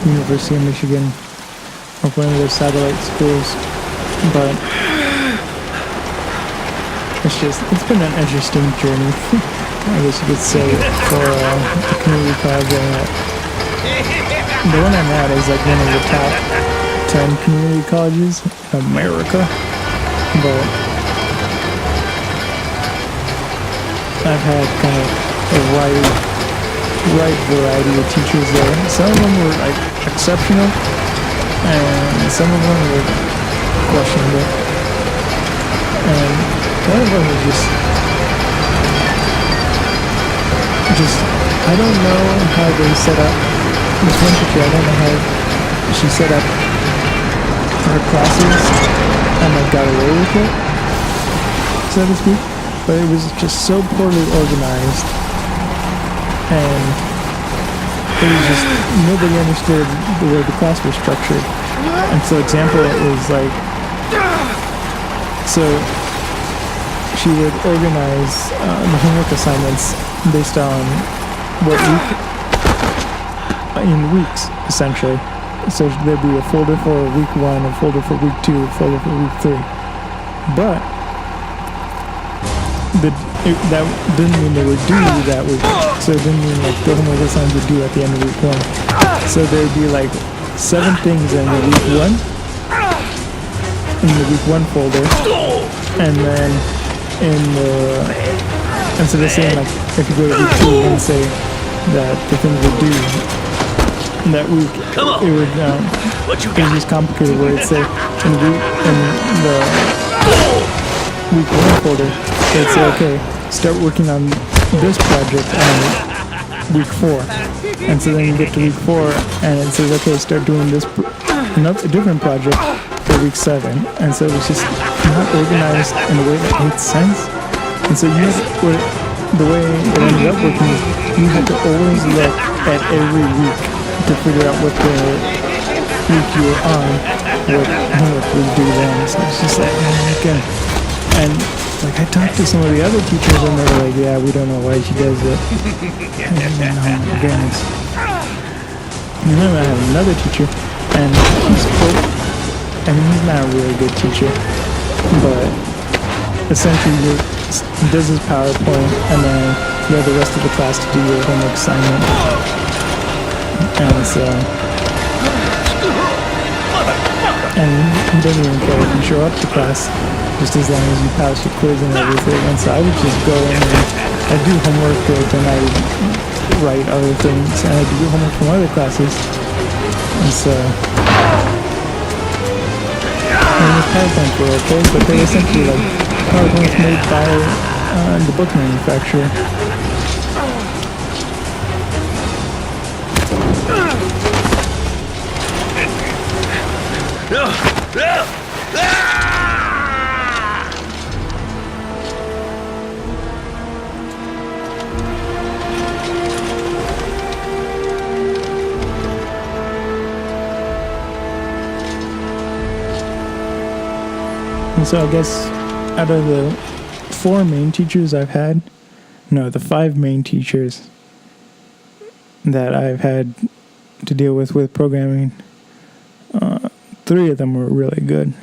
University of Michigan or one of those satellite schools, but it's been an interesting journey, I guess you could say, for the community college I'm at. The one I'm at is like one of the top 10 community colleges in America, but I've had kind of a wide variety of teachers there. Some of them were like exceptional, and some of them were questionable. And one of them was just I don't know how they set up this one teacher. I don't know how she set up her classes and like got away with it, so to speak. But it was just so poorly organized, and it was just nobody understood the way the class was structured. And so, example, it was like, so she would organize the homework assignments based on what week, in weeks, essentially. So there'd be a folder for week 1, a folder for week 2, a folder for week 3. But that didn't mean they were due that week. So it didn't mean like the homework assignments were due at the end of week 1. So there'd be like 7 things in the week 1, in the week 1 folder, and then and so they're saying like if you go to week 2 and say that the things were due that week, it would it was just complicated where it'd say in the week 1 folder it'd say okay, start working on this project on week 4, and so then you get to week 4 and it says okay, start doing this a different project for week 7, and so it's just not organized in a way that made sense. And so the way it ended up working is you had to always look at every week to figure out what the week you were on, what homework was due then. So it's just like, okay. And like I talked to some of the other teachers and they were like, yeah, we don't know why she does it. And oh my goodness. And then I have another teacher and he's not a really good teacher, but essentially he does his PowerPoint and then you have the rest of the class to do your homework assignment. And so he doesn't even care if you show up to class, just as long as you pass your quiz and everything. And so I would just go in and I do homework and I write other things and I do homework from other classes. And so his PowerPoints were okay, but they were essentially like PowerPoints made by the book manufacturer. And so I guess out of the 4 main teachers I've had, no, the 5 main teachers that I've had to deal with programming, 3 of them were really good.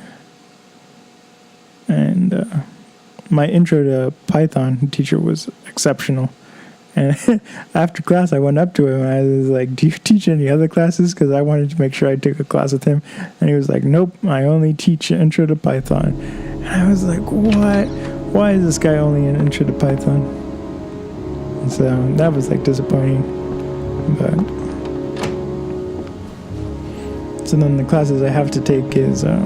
And my intro to Python teacher was exceptional. And after class, I went up to him and I was like, do you teach any other classes? Because I wanted to make sure I took a class with him. And he was like, nope, I only teach intro to Python. And I was like, what? Why is this guy only an intro to Python? And so that was like disappointing. But so then the classes I have to take is I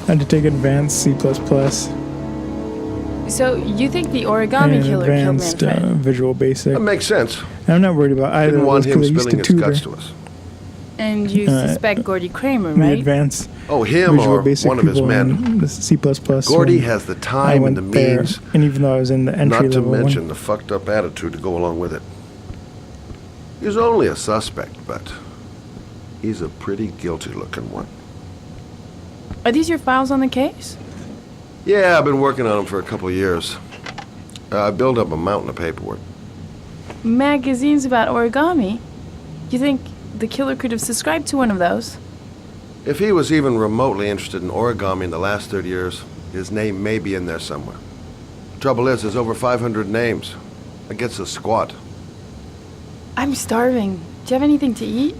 had to take advanced C++. So you think the origami killer killed advanced Visual Basic. That makes sense. And I'm not worried about either Didn't of want those him because I used to spilling his tutor. guts to us. And you suspect Gordy Kramer, The right? advanced Oh, him Visual or Basic one of his people men. in the C++. Gordy when has the I time went and the there, means, and even though I was in the entry not to level mention one, the fucked up attitude to go along with it. He's only a suspect, but he's a pretty guilty looking one. Are these your files on the case? Yeah, I've been working on him for a couple of years. I built up a mountain of paperwork. Magazines about origami? You think the killer could have subscribed to one of those? If he was even remotely interested in origami in the last 30 years, his name may be in there somewhere. Trouble is, there's over 500 names. That gets us squat. I'm starving. Do you have anything to eat?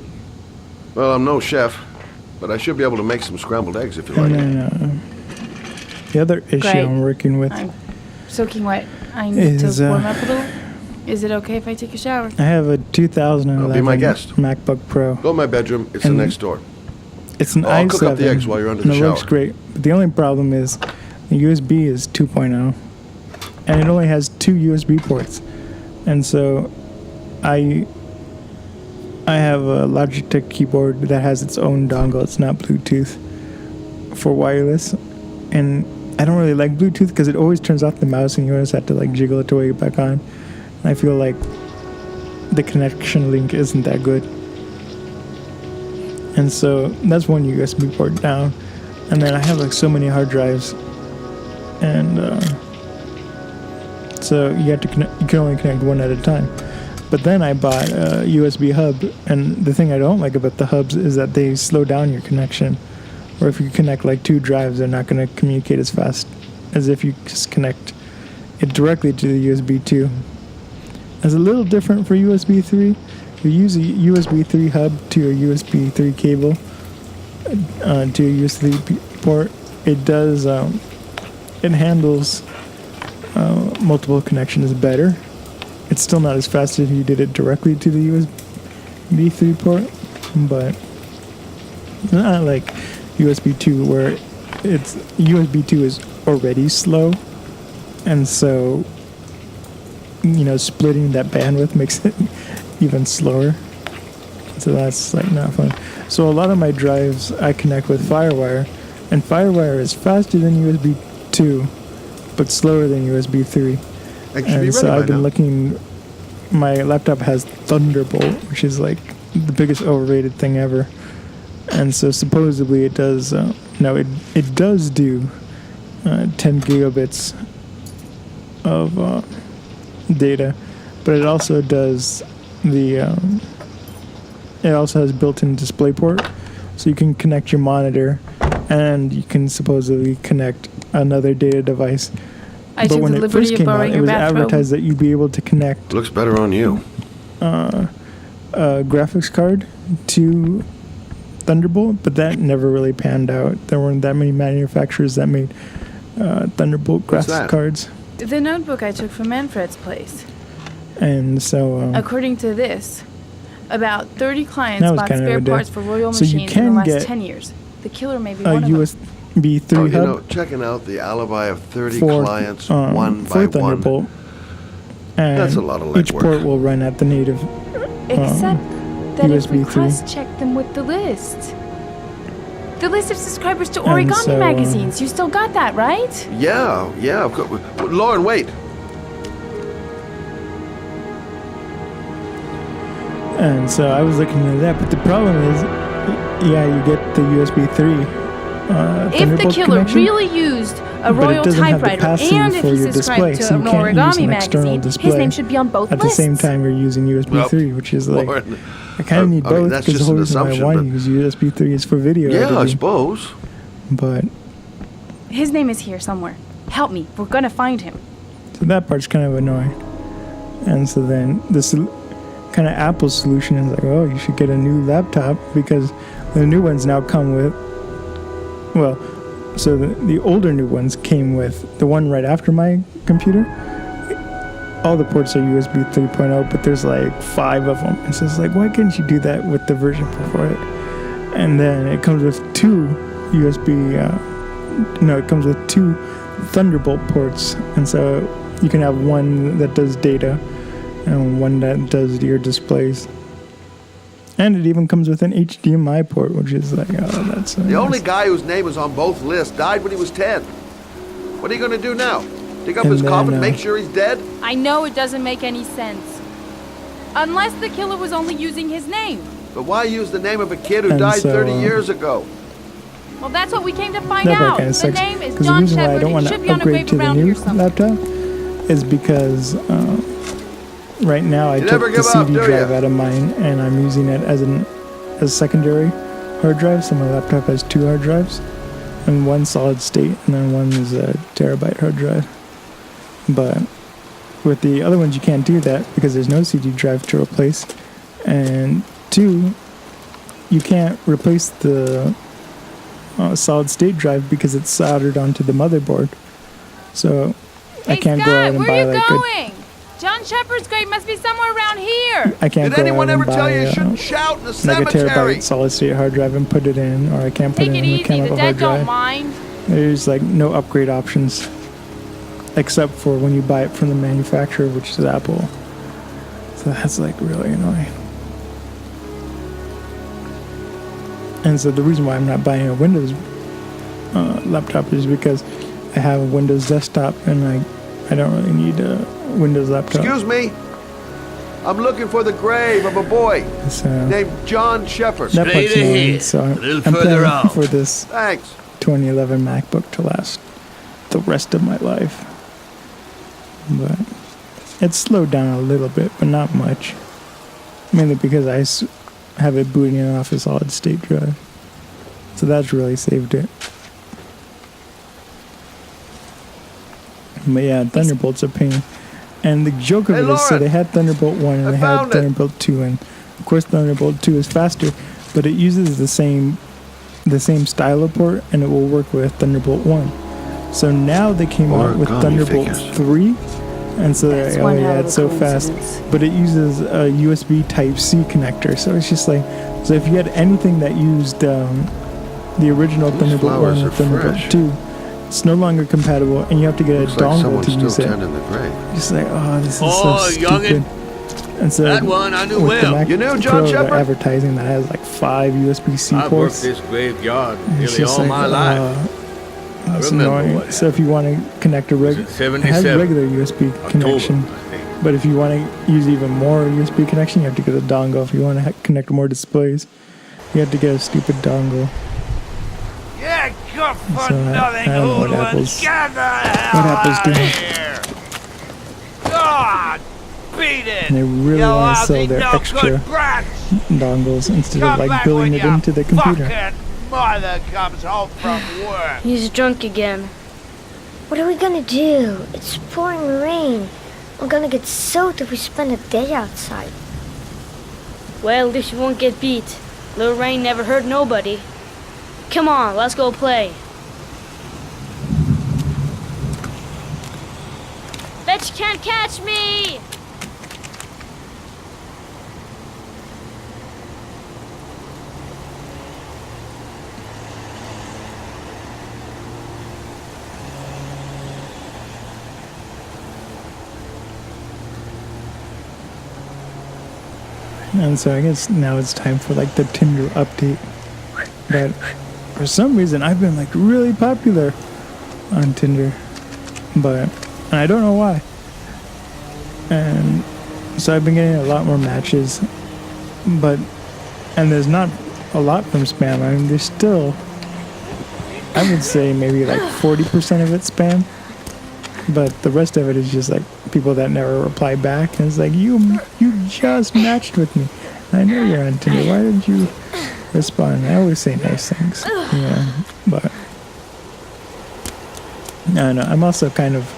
Well, I'm no chef, but I should be able to make some scrambled eggs if you like. and then the other issue Great. I'm working with, I'm soaking wet. I need Is, to warm up a little. Is it okay if I take a shower? I have a 2011 Be my guest. MacBook Pro. Go in my bedroom. It's And the next door. It's an I'll i7. cook up the eggs while you're under and the it looks shower. great. But the only problem is the USB is 2.0, and it only has 2 USB ports. And so I have a Logitech keyboard that has its own dongle. It's not Bluetooth for wireless. And I don't really like Bluetooth because it always turns off the mouse and you always have to like jiggle it to wake it back on. And I feel like the connection link isn't that good. And so that's one USB port down. And then I have like so many hard drives. And so you have to connect, you can only connect one at a time. But then I bought a USB hub, and the thing I don't like about the hubs is that they slow down your connection or if you connect like two drives, they're not going to communicate as fast as if you just connect it directly to the USB 2. It's a little different for USB 3. If you use a USB 3 hub to a USB 3 cable to a USB port, it does it handles multiple connections better. It's still not as fast as if you did it directly to the USB 3 port, but not like USB 2 where it's USB 2 is already slow, and so splitting that bandwidth makes it even slower. So that's like not fun. So a lot of my drives I connect with FireWire, and FireWire is faster than USB 2, but slower than USB 3. And so I've been looking. My laptop has Thunderbolt, which is like the biggest overrated thing ever. And so supposedly it does. It does do 10 gigabits of data, but it also does it also has built-in DisplayPort, so you can connect your monitor, and you can supposedly connect another data device. I took the liberty of borrowing your bathrobe. It was advertised that you'd be able to connect. Looks better on you. A graphics card to Thunderbolt, but that never really panned out. There weren't that many manufacturers that made Thunderbolt graphics cards. The notebook I took from Manfred's place. And so, according to this, about 30 clients bought spare parts for Royal so machines in the last 10 years. The killer may be one of them. USB 3 hub. Checking out the alibi of 30 for, clients one by for Thunderbolt. one. And that's a lot of each legwork. port will run at the native Except that if we USB 3. cross-check them with the list. The list of subscribers to Origami magazines. You still got that, right? Yeah, of course. Lauren, wait. And so I was looking at that, but the problem is, you get the USB 3 if the killer really used a Royal typewriter and if he subscribed to an Origami magazine, his name should be on both lists. At the same time, you're using USB 3, which is like, Lauren, I kind of need both, because the whole reason why I want to use USB 3 is for video editing. I suppose. But his name is here somewhere. Help me, we're gonna find him. So that part's kind of annoying. And so then this kind of Apple solution is like, oh, you should get a new laptop, because the new ones now come with, so the older new ones came with the one right after my computer. All the ports are USB 3.0, but there's like 5 of them. And so it's like, why couldn't you do that with the version before it? And then it comes with 2 it comes with 2 Thunderbolt ports. And so you can have one that does data and one that does your displays. And it even comes with an HDMI port, which is like, oh, that's the only guy whose name is on both lists died when he was 10. What are you going to do now? Dig up his coffin and make sure he's dead? I know it doesn't make any sense. Unless the killer was only using his name. But why use the name of a kid who died 30 years ago? Well, that's what we came to find out. The name is John Shepard. It should be on a grave around here somewhere. Laptop is because right now I took the CD drive out of mine and I'm using it as a secondary hard drive. So my laptop has 2 hard drives, and one solid state, and then one is a terabyte hard drive. But with the other ones, you can't do that because there's no CD drive to replace, and 2, you can't replace the solid state drive because it's soldered onto the motherboard. So I can't go out and buy like going? John Shepard's grave must be somewhere around here. I can't Did go anyone out and ever tell you shouldn't shout in the cemetery? Like a terabyte solid state hard drive and put it in, or I can't put it in a mechanical hard drive. Don't mind. There's like no upgrade options, except for when you buy it from the manufacturer, which is Apple. So that's like really annoying. And so the reason why I'm not buying a Windows laptop is because I have a Windows desktop, and I don't really need a Windows laptop. Excuse me? I'm looking for the grave of a boy named John Shepard. That part's annoying, so I'm planning for this 2011 MacBook to last the rest of my life. But it's slowed down a little bit, but not much. Mainly because I have it booting off a solid state drive. So that's really saved it. But yeah, Thunderbolt's a pain. And the joke of it is, so they had Thunderbolt 1 and they had Thunderbolt 2, and of course Thunderbolt 2 is faster, but it uses the same stylo port, and it will work with Thunderbolt 1. So now they came out with Thunderbolt 3, and so they're like, oh yeah, it's so fast, but it uses a USB Type-C connector, so it's just like, so if you had anything that used the original Thunderbolt 1 or Thunderbolt 2, it's no longer compatible, and you have to get a dongle to use it. Just like, oh, this is so stupid. And so that one I knew with well. the Mac You know Pro, John they're Shepard? advertising that has like 5 USB-C I've worked ports. this graveyard And it's nearly just all like, my life. it's remember annoying. what So if you want to connect a it has 77? regular USB connection, but if you want to use even more USB connection, you have to get a dongle. If you want to connect more displays, you have to get a stupid dongle. Yeah, good for So nothing. I don't know what hooligans. Apple's Get the hell doing. out of here. God, beat it. And they really You want to sell lousy, their no extra good brats. dongles instead Come of like back building when it your into the computer. fucking mother comes home from work. He's drunk again. What are we gonna do? It's pouring rain. We're gonna get soaked if we spend a day outside. Well, at least you won't get beat. Little rain never hurt nobody. Come on, let's go play. Bet you can't catch me! And so I guess now it's time for like the Tinder update. But for some reason I've been like really popular on Tinder. And I don't know why. And so I've been getting a lot more matches. And there's not a lot from spam. I mean, there's still, I would say maybe like 40% of it's spam. But the rest of it is just like people that never reply back. And it's like, you just matched with me. I know you're on Tinder. Why didn't you respond? I always say nice things. Yeah, but I don't know. I'm also kind of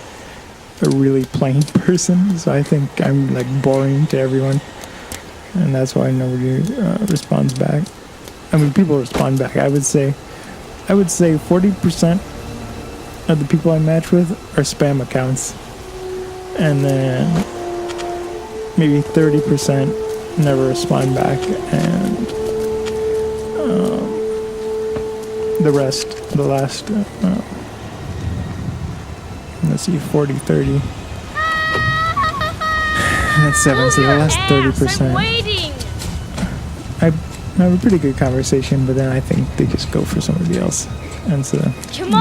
a really plain person. So I think I'm like boring to everyone. And that's why nobody responds back. I mean, people respond back. I would say 40% of the people I match with are spam accounts, and then maybe 30% never respond back, and the last, let's see, 40, 30. That's 7, so the last 30%. I have a pretty good conversation, but then I think they just go for somebody else. And so they usually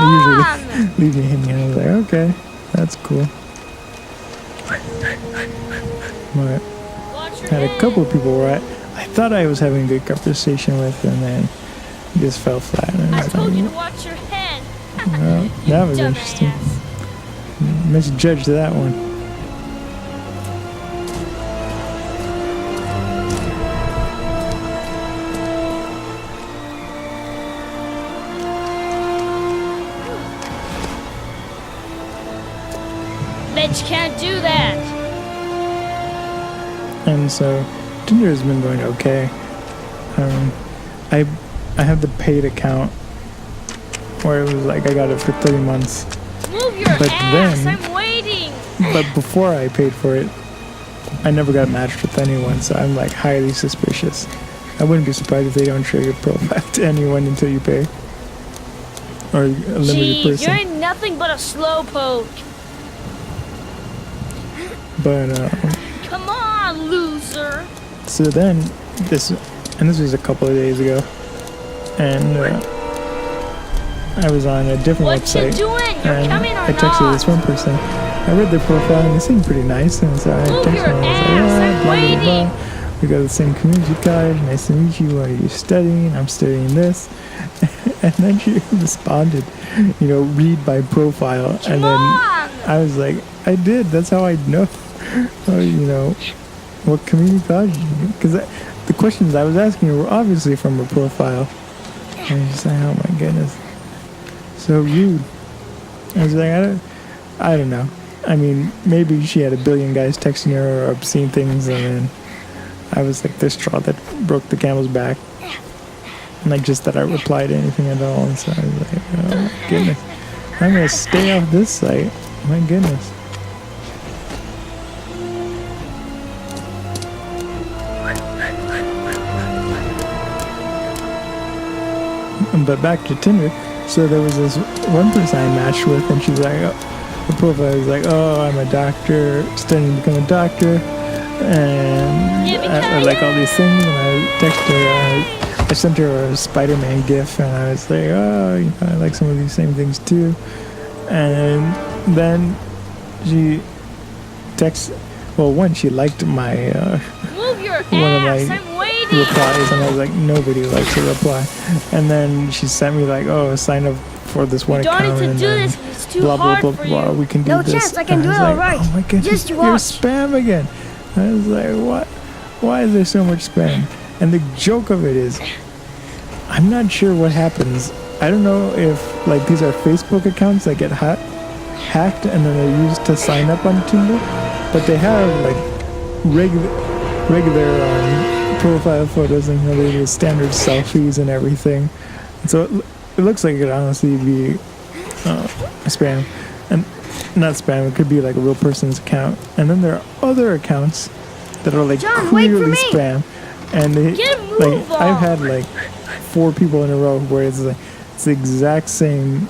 leave me hanging. I was like, okay, that's cool. But I had a couple of people where I thought I was having a good conversation with, and then it just fell flat. And I was told like, you to watch your head. well, that was interesting. Misjudged that one. Bet you can't do that. And so Tinder has been going okay. I have the paid account where it was like I got it for 3 months. Move your ass, I'm waiting. But before I paid for it, I never got matched with anyone, so I'm like highly suspicious. I wouldn't be surprised if they don't show your profile to anyone until you pay. Or a limited Jeez, person. you ain't nothing but a slowpoke. But Come on, loser. so then this was a couple of days ago, and I was on a different What website, you doing? You're and coming or I texted not? this one person. I read their profile and they seemed pretty nice, and so I texted them. I was like, blah, blah, blah. We got the same community college. Nice to meet you. What are you studying? I'm studying this. And then she responded, read my profile. And then I was like, I did. That's how I know, what community college you do. Because the questions I was asking her were obviously from her profile. And she's like, oh my goodness. So rude. I was like, I don't know. I mean, maybe she had a billion guys texting her or obscene things, and then I was like the straw that broke the camel's back. And like just that I replied to anything at all. And so I was like, oh my goodness. I'm going to stay off this site. My goodness. But back to Tinder. So there was this one person I matched with, and she's like, her profile was like, oh, I'm a doctor, studying to become a doctor, and I like all these things. And I texted her, I sent her a Spider-Man GIF, and I was like, oh, you know, I like some of these same things too. And then she texted, well, one, she liked my Move your one of ass, my I'm waiting. replies, and I was like, nobody likes a reply. And then she sent me like, oh, sign up for this one You don't account, need to and do then this, it's too blah blah hard blah for blah. you. We can do No this. chance, I can And do was it like, alright. oh my goodness, Just you're watch. spam again. I was like, what? Why is there so much spam? And the joke of it is, I'm not sure what happens. I don't know if like these are Facebook accounts that get hacked and then they're used to sign up on Tinder, but they have like regular profile photos, and you know, they do standard selfies and everything. And so it looks like it could honestly be spam, and not spam. It could be like a real person's account. And then there are other accounts that are like John, wait for clearly me. spam, and they move like I've had like 4 people in a row where it's like it's the exact same,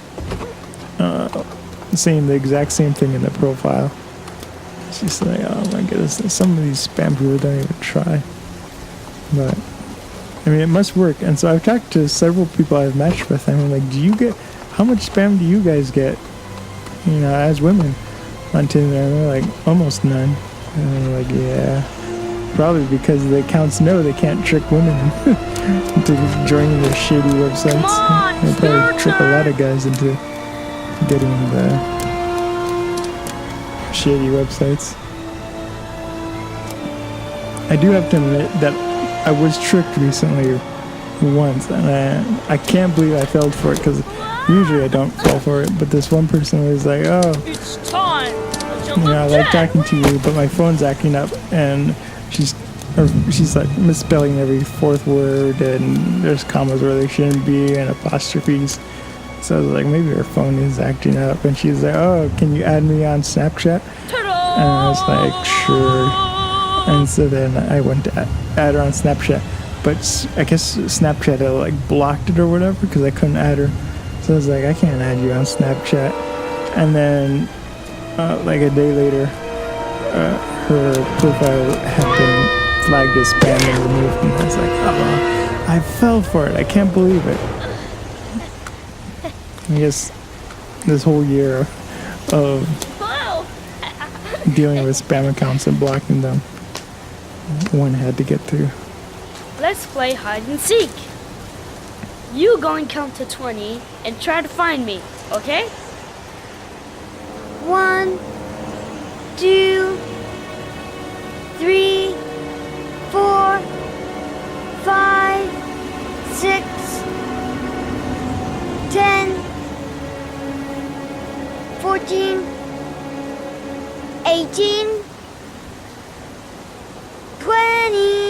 saying the exact same thing in the profile. It's just like, oh my goodness, some of these spam people don't even try. But I mean, it must work. And so I've talked to several people I've matched with, and I'm like, how much spam do you guys get, you know, as women on Tinder? And they're like, almost none. And I'm like, yeah, probably because the accounts know they can't trick women into joining their shady websites. They probably trick a lot of guys into getting the shady websites. I do have to admit that I was tricked recently once, and I can't believe I fell for it, because usually I don't fall for it. But this one person was like, oh, It's time. you know, I like talking to you, but my phone's acting up, and she's like misspelling every 4th word, and there's commas where there shouldn't be, and apostrophes. So I was like, maybe her phone is acting up, and she's like, oh, can you add me on Snapchat? And I was like, sure. And so then I went to add her on Snapchat, but I guess Snapchat had like blocked it or whatever, because I couldn't add her. So I was like, I can't add you on Snapchat. And then like a day later, her profile had been flagged as spam and removed, and I was like, oh, I fell for it. I can't believe it. I guess this whole year of dealing with spam accounts and blocking them, one had to get through. Let's play hide and seek. You go and count to 20 and try to find me, okay? 1, 2, 3, 4, 5, 6, 10, 14, 18, 20.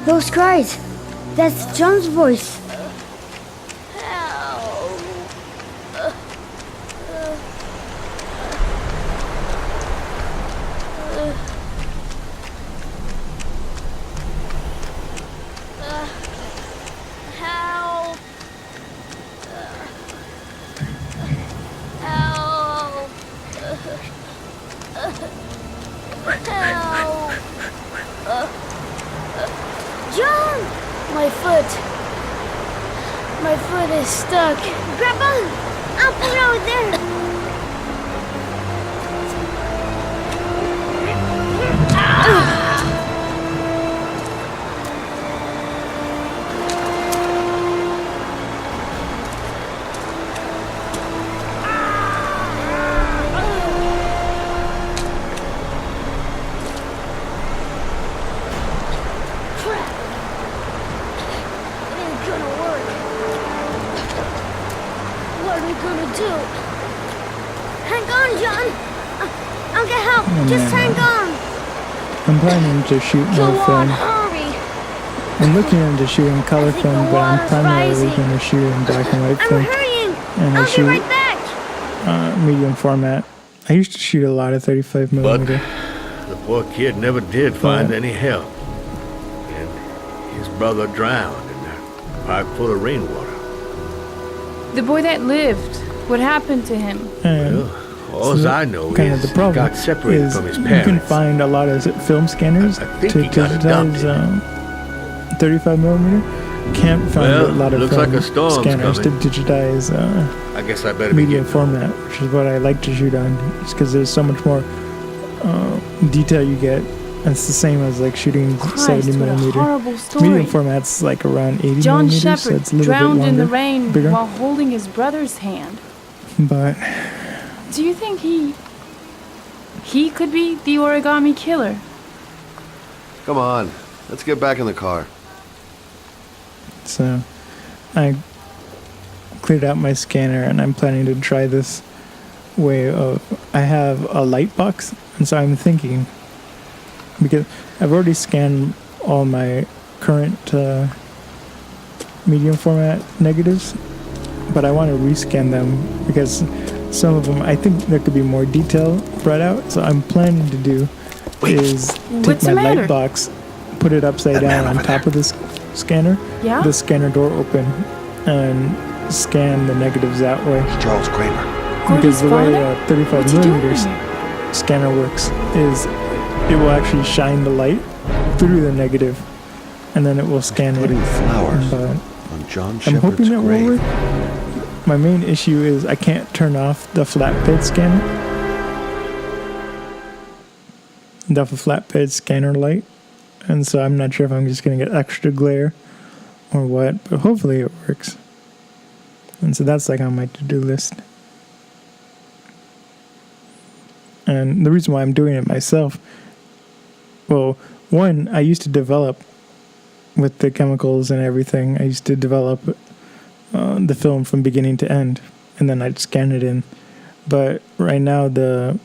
Those cries, that's John's voice. John! My foot is stuck. Grab on! I'll put it over there. we gonna do? Hang on, John. I'll get help. Just hang on. I'm planning to shoot Go more on, film. hurry. I'm looking into shooting color film, but I'm primarily going to shoot in black and white I'm film. hurrying. And I I'll be shoot right back. medium format. I used to shoot a lot of 35 millimeter. The poor kid never did find any help. And his brother drowned in that pipe full of rainwater. The boy that lived, what happened to him? And All I know kind is of the problem he got separated is from his you parents. can find a lot of film scanners to think he got digitize 35 millimeter. Can't find a lot of looks film like a storm's scanners coming. to digitize I guess I better medium be format, which is what I like to shoot on, just because there's so much more detail you get. And it's the same as like shooting Christ, 70 what a millimeter. horrible story. Medium format's like around 80 John millimeters, so Shepard it's a little drowned bit in the longer, rain bigger. while holding his brother's hand. But Do you think he could be the origami killer? Come on, let's get back in the car. so I cleared out my scanner and I'm planning to try this way of, I have a light box, and so I'm thinking, because I've already scanned all my current medium format negatives, but I want to rescan them because some of them, I think there could be more detail brought out. So I'm planning to do is take What's my the matter? light box, put it upside down on top of this scanner, Yeah? the scanner door open, and scan the negatives that way. Charles Kramer. Because the way father? a 35 What's he doing millimeters here? scanner works is it will actually shine the light through the negative, and then it will scan it. Putting flowers But on John I'm Shepard's hoping it will grave. work. My main issue is I can't turn off the flatbed scanner. The flatbed scanner light. And so I'm not sure if I'm just going to get extra glare or what, but hopefully it works. And so that's like on my to-do list. And the reason why I'm doing it myself, well, one, I used to develop with the chemicals and everything. I used to develop the film from beginning to end, and then I'd scan it in. But right now, the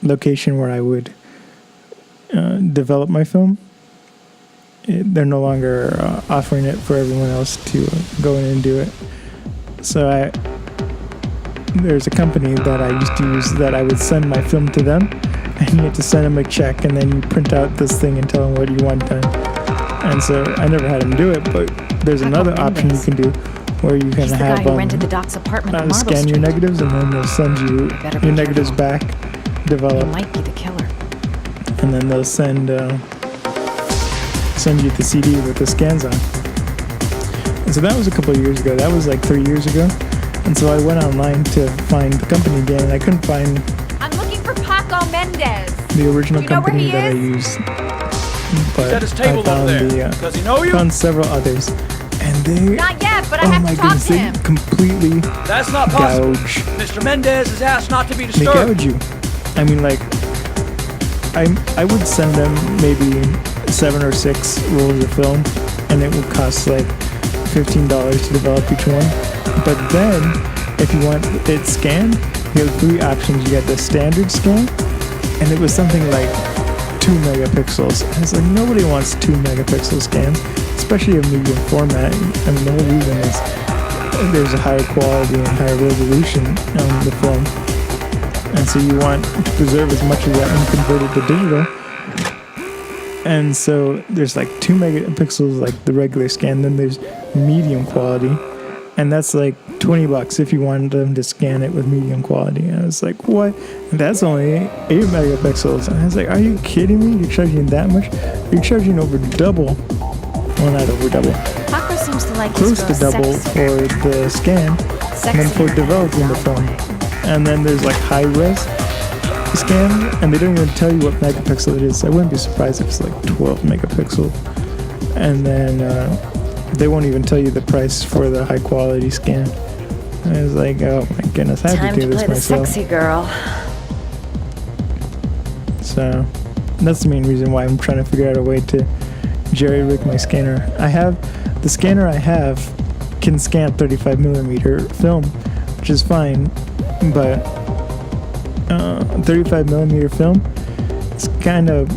location where I would develop my film, they're no longer offering it for everyone else to go in and do it. So there's a company that I used to use that I would send my film to them, and you had to send them a check, and then you print out this thing and tell them what you want done. And so I never had them do it, but there's another option you can do where you can He's the have guy who rented the Doc's apartment on Marble scan your Street. negatives, and then they'll send you Better be your negatives careful. back, develop, He might be the killer. and then they'll send you the CD with the scans on. And so that was a couple of years ago. That was like 3 years ago. And so I went online to find the company again, and I couldn't find I'm looking for Paco Mendez. the original Do you know where company he that I is? used. But He's at his table I found over there. the Does he know you? found several others, and they Not yet, but I oh have my to talk goodness, to they him. completely That's not possible. gouge. Mr. Mendez is asked not to be They disturbed. gouge you. I mean, like, I would send them maybe 7 or 6 rolls of film, and it would cost like $15 to develop each one. But then, if you want it scanned, you have 3 options. You got the standard scan, and it was something like 2 megapixels. And it's like nobody wants 2 megapixel scans, especially a medium format. I mean, the whole reason is there's a higher quality and higher resolution on the film. And so you want to preserve as much of that and convert it to digital. And so there's like 2 megapixels, like the regular scan. Then there's medium quality, and that's like $20 if you wanted them to scan it with medium quality. And I was like, what? And that's only 8 megapixels. And I was like, are you kidding me? You're charging that much? You're charging over double. Well, not over double. Paco seems to like Close his to double for the scan, and then for developing the film. And then there's like high res scan, and they don't even tell you what megapixel it is. I wouldn't be surprised if it's like 12 megapixel. And then they won't even tell you the price for the high quality scan. And I was like, oh my goodness, I have Time to to do this play the myself. sexy girl. So that's the main reason why I'm trying to figure out a way to jerry-rig my scanner. The scanner I have can scan 35 millimeter film, which is fine, but 35mm film, it's kind of,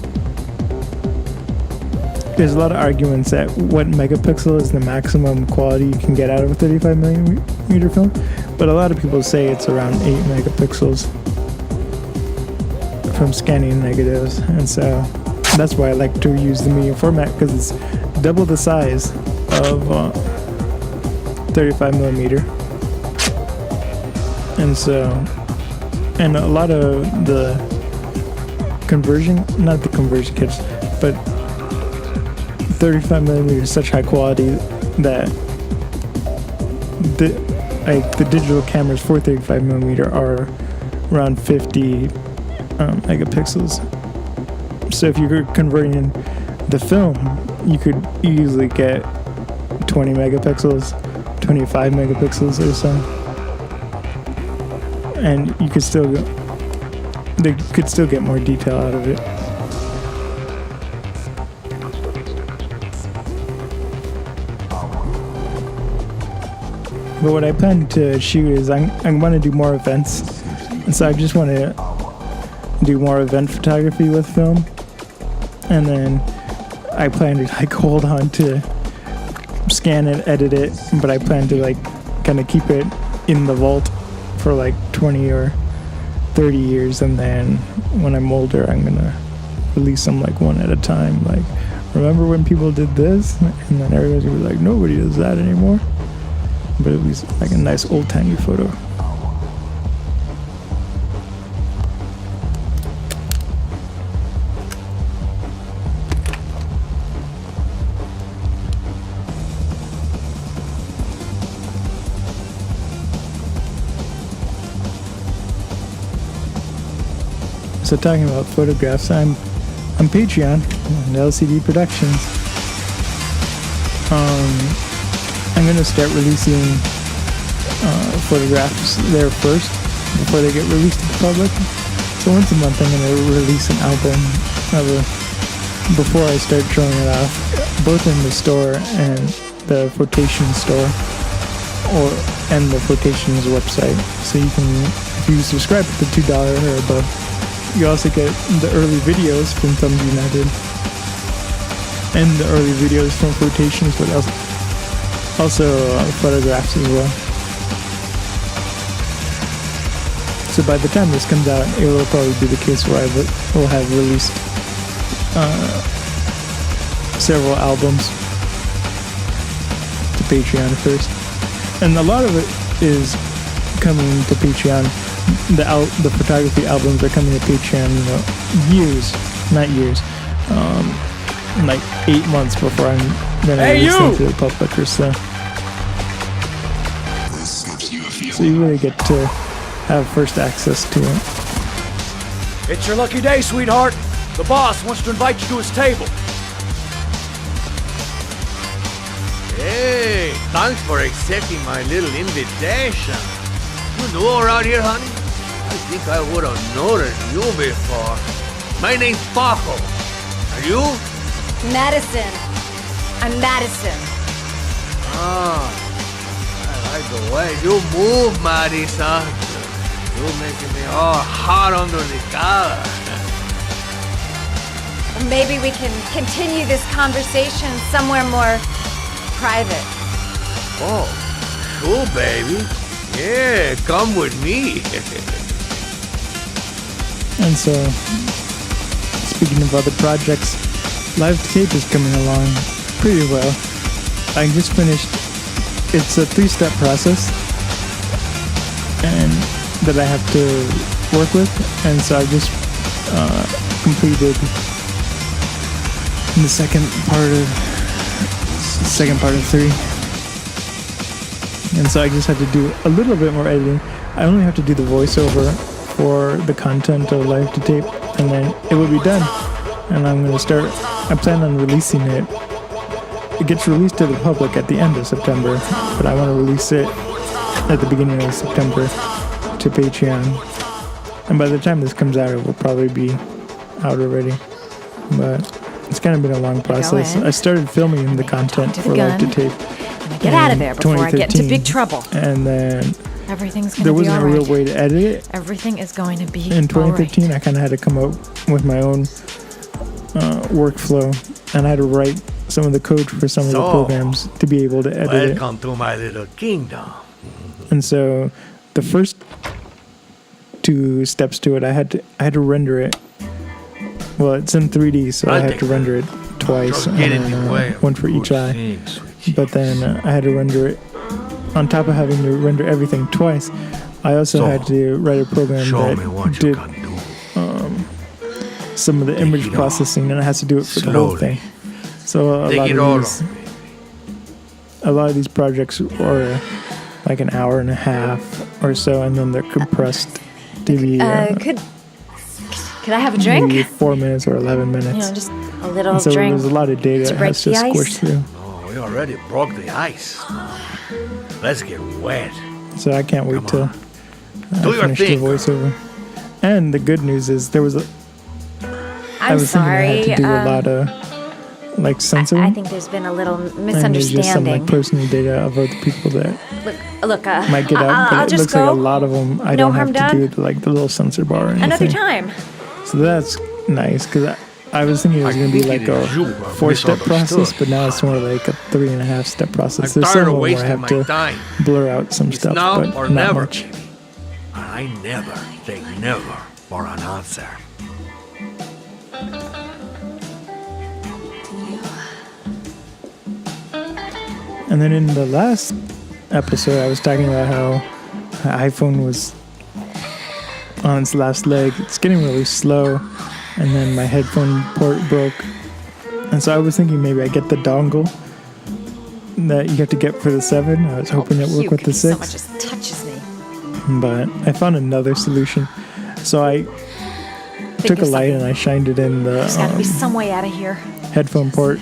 there's a lot of arguments that what megapixel is the maximum quality you can get out of a 35mm film, but a lot of people say it's around 8 megapixels from scanning negatives, and so that's why I like to use the medium format, because it's double the size of 35mm. And so, and a lot of the not the conversion kits, but 35mm is such high quality that the digital cameras for 35mm are around 50 megapixels. So if you're converting the film, you could easily get 20 megapixels, 25 megapixels or so, and you could still they could still get more detail out of it. But what I plan to shoot is I want to do more events, and so I just want to do more event photography with film, and then I plan to like hold on to scan it, edit it, but I plan to like kind of keep it in the vault for like 20 or 30 years, and then when I'm older I'm gonna release them like one at a time, like, remember when people did this? And then everybody's gonna be like, nobody does that anymore. But at least like a nice old-timey photo. So talking about photographs, I'm on Patreon and LCD Productions. I'm gonna start releasing photographs there first before they get released to the public. So once a month I'm gonna release an album before I start showing it off, both in the store and the Flotation store, and the Flotation's website. So you can, if you subscribe to the $2 or above, you also get the early videos from Thumbs United and the early videos from Flotations, but also photographs as well. So by the time this comes out, it will probably be the case where I will have released several albums to Patreon first. And a lot of it is coming to Patreon. The photography albums are coming to Patreon, like 8 months before I'm gonna release them to the public or so. So you really get to have first access to it. It's your lucky day, sweetheart. The boss wants to invite you to his table. Hey, thanks for accepting my little invitation. You know around here, honey? I think I would have noticed you before. My name's Paco. Are you? Madison. I'm Madison. Ah, I like the way you move, Madison. You're making me all hot under the collar. Maybe we can continue this conversation somewhere more private. Oh, sure, baby. Yeah, come with me. And so, speaking of other projects, Live to Tape is coming along pretty well. I just finished, it's a 3-step process and that I have to work with, and so I just completed the second part of 3. And so I just had to do a little bit more editing. I only have to do the voiceover for the content of Live to Tape, and then it will be done. And I plan on releasing it. It gets released to the public at the end of September, but I want to release it at the beginning of September to Patreon. And by the time this comes out, it will probably be out already. But it's kind of been a long process. I started filming the content for Live to Tape. Get out of there before I get into big trouble. And then Everything's gonna there be wasn't a alright. real way to edit it. Everything is going to be In 2015, alright. I kind of had to come up with my own workflow, and I had to write some of the code for some of the programs to be able to edit it. Welcome to my little kingdom. And so the first 2 steps to it, I had to render it. Well, it's in 3D, so I had to render it twice, and one for each eye. But then I had to render it. On top of having to render everything twice, I also had to write a program that did some of the image processing, and it has to do it for the whole thing. So a lot of these projects are like an hour and a half or so, and then they're compressed to be could I have a drink? maybe 4 minutes or 11 minutes. You know, just a little And so drink. there's a lot of data to that break has to the squish ice. through. Oh, we already broke the ice. Let's get wet. So I can't wait till Do I your finish the thing. voiceover. And the good news is there was I was thinking I had to do a lot of like censoring. I think there's been a little And there's just some misunderstanding. like personal data of other people that Look, might get out, but I'll it just looks go. like a lot of them I No don't harm have to done. do like the little censor bar or anything. Another time. So that's nice because I was thinking it was going to be like a 4-step process, but now it's more like a 3.5-step process. There's some of them where I have to blur out some stuff, now but or not never. much. I never say never for an answer. And then in the last episode, I was talking about how my iPhone was on its last leg. It's getting really slow, and then my headphone port broke. And so I was thinking maybe I get the dongle that you have to get for the 7. I was hoping it worked with the 6. So much as touches me. But I found another solution. So I took a light and I shined it in the There's got to be some way out of here. headphone port.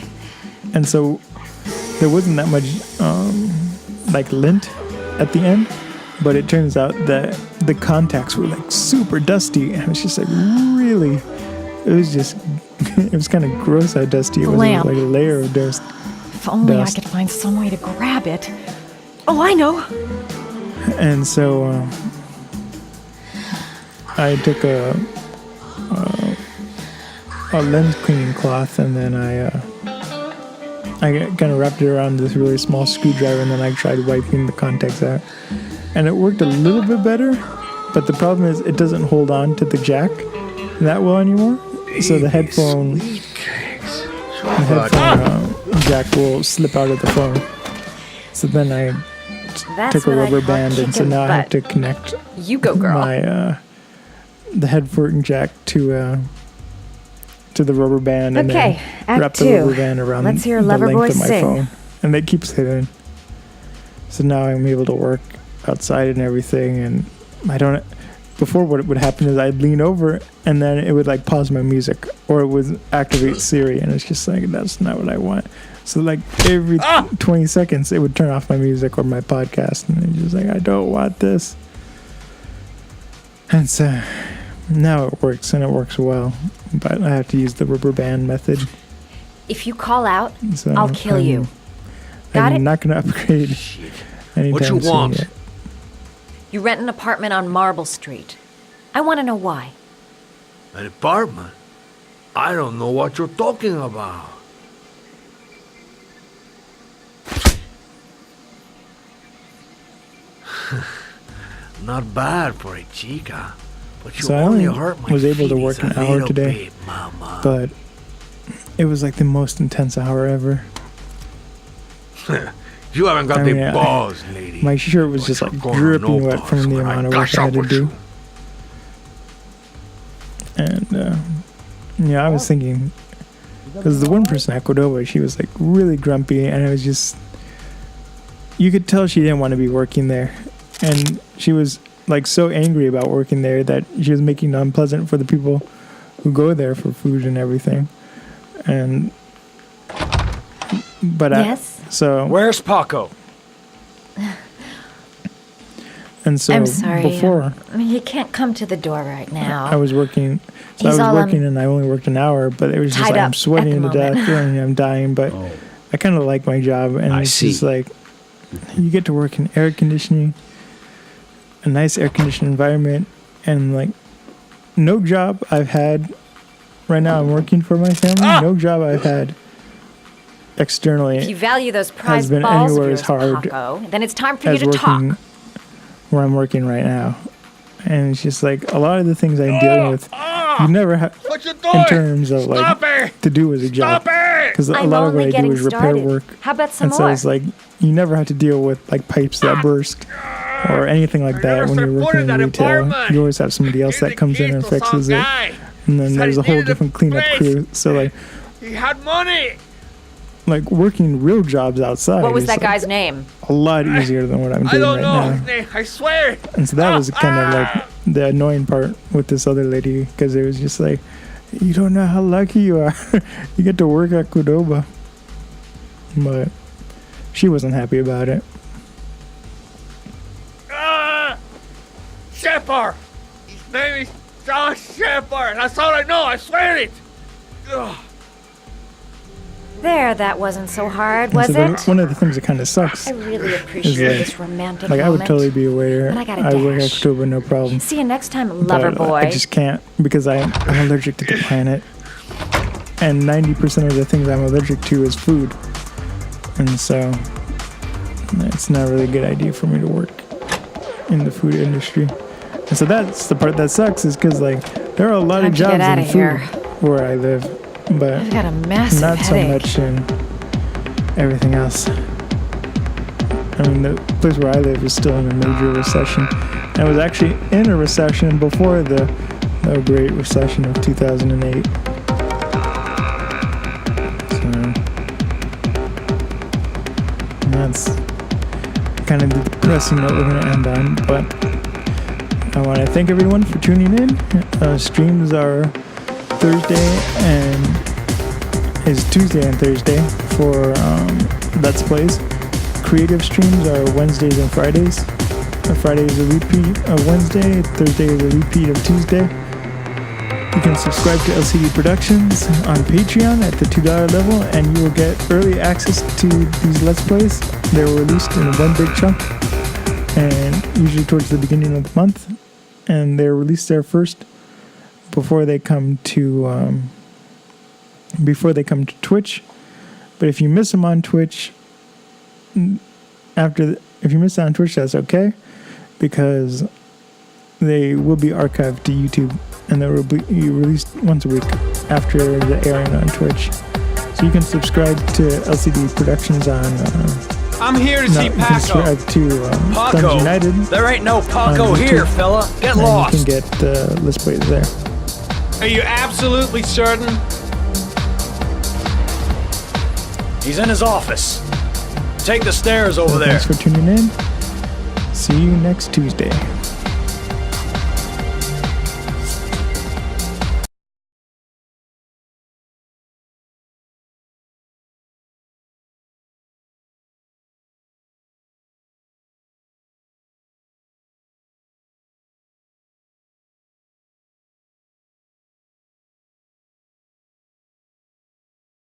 And so there wasn't that much like lint at the end, but it turns out that the contacts were like super dusty, and it was just like really, it was kind of gross how dusty it was. It was like a layer of dust. If only dust. I could find some way to grab it. Oh, I know. And so I took a lens cleaning cloth, and then I kind of wrapped it around this really small screwdriver, and then I tried wiping the contacts out. And it worked a little bit better, but the problem is it doesn't hold on to the jack that well anymore. So the headphone jack will slip out of the phone. So then I took a rubber band, and so now I have to connect You go, girl. my the headphone jack to the rubber band, and Okay, then Act wrap the 2. rubber band around Let's hear the Lover length Boy of my sing. phone, and it keeps hitting. So now I'm able to work outside and everything, and I don't. Before, what would happen is I'd lean over, and then it would like pause my music, or it would activate Siri, and it's just like that's not what I want. So like every 20 seconds, it would turn off my music or my podcast, and it's just like I don't want this. And so now it works, and it works well, but I have to use the rubber band method. If you call out, So I'll kill you. Got I'm it? not going to upgrade anytime What you soon want? yet. You rent an apartment on Marble Street. I want to know why. An apartment? I don't know what you're talking about. Not bad for a chica, but you So I only only hurt my was able to feelings work an a hour little today, bit, mama. but it was like the most intense hour ever. You haven't got I the mean, I- balls, lady. My shirt was just like gonna dripping know wet from the when I amount of work catch I up had to with do. And yeah, I was thinking, because the one person at Cordova, she was like really grumpy, and it was just, you could tell she didn't want to be working there. And she was like so angry about working there that she was making it unpleasant for the people who go there for food and everything. And but Yes? so Where's Paco? and so I'm sorry. before I mean, he can't come to the door right now. I was working, so He's I all, was working and I only worked an hour, but it was just tied like up I'm sweating at to the death moment. and I'm dying, but I kind of like my job, and I it's see. just like you get to work in air conditioning, a nice air-conditioned environment, and like no job I've had. Right now, I'm working for my family. No job I've had externally If you value those prize has been balls of anywhere yours, as hard Paco, then it's time for you as to working talk. where I'm working right now. And it's just like a lot of the things I'm dealing with, you never have in terms of like to do with a job. Because a lot of what I do is repair work. How about some And so more? it's like you never have to deal with like pipes that burst or anything like that when you're working in retail. You always have somebody else that comes in and fixes it. And then there's a whole different cleanup crew. So like He had money. like working real jobs outside. What was is, that like, guy's name? a lot easier than what I'm I doing don't right know now. his name. I swear. And so that was kind of like the annoying part with this other lady, because it was just like, you don't know how lucky you are. You get to work at Qdoba. But she wasn't happy about it. Shepard. His name is John Shepard. That's all I know. I swear it. Ugh. There, that wasn't so hard, And was so it? one of the things that kind of sucks I really is appreciate like, this romantic like I would moment. totally be a waiter. But I gotta I work at dash. Qdoba, no problem. See you next time, lover But boy. I just can't because I'm allergic to the planet. And 90% of the things I'm allergic to is food. And so it's not really a good idea for me to work in the food industry. And so that's the part that sucks, is because like there are a lot Time of to get jobs outta in food here. where I live, but I've got a massive not headache. so much in everything else. I mean, the place where I live is still in a major recession. I was actually in a recession before the Great Recession of 2008. So that's kind of the depressing note we're going to end on. But I want to thank everyone for tuning in. Streams are Tuesday and Thursday for Let's Plays. Creative streams are Wednesdays and Fridays. Friday is a repeat of Wednesday. Thursday is a repeat of Tuesday. You can subscribe to LCD Productions on Patreon at the $2 level, and you will get early access to these Let's Plays. They're released in one big chunk, and usually towards the beginning of the month. And they're released there first before they come to Twitch. But if you miss them on Twitch, if you miss it on Twitch, that's okay, because they will be archived to YouTube, and they will be released once a week after the airing on Twitch. So you can subscribe to LCD Productions on. I'm here to see you can Paco. subscribe to Guns Paco. United. There ain't no Paco on here, YouTube, fella. Get and lost. You can get Let's Plays there. Are you absolutely certain? He's in his office. Take the stairs over there. Thanks for tuning in. See you next Tuesday.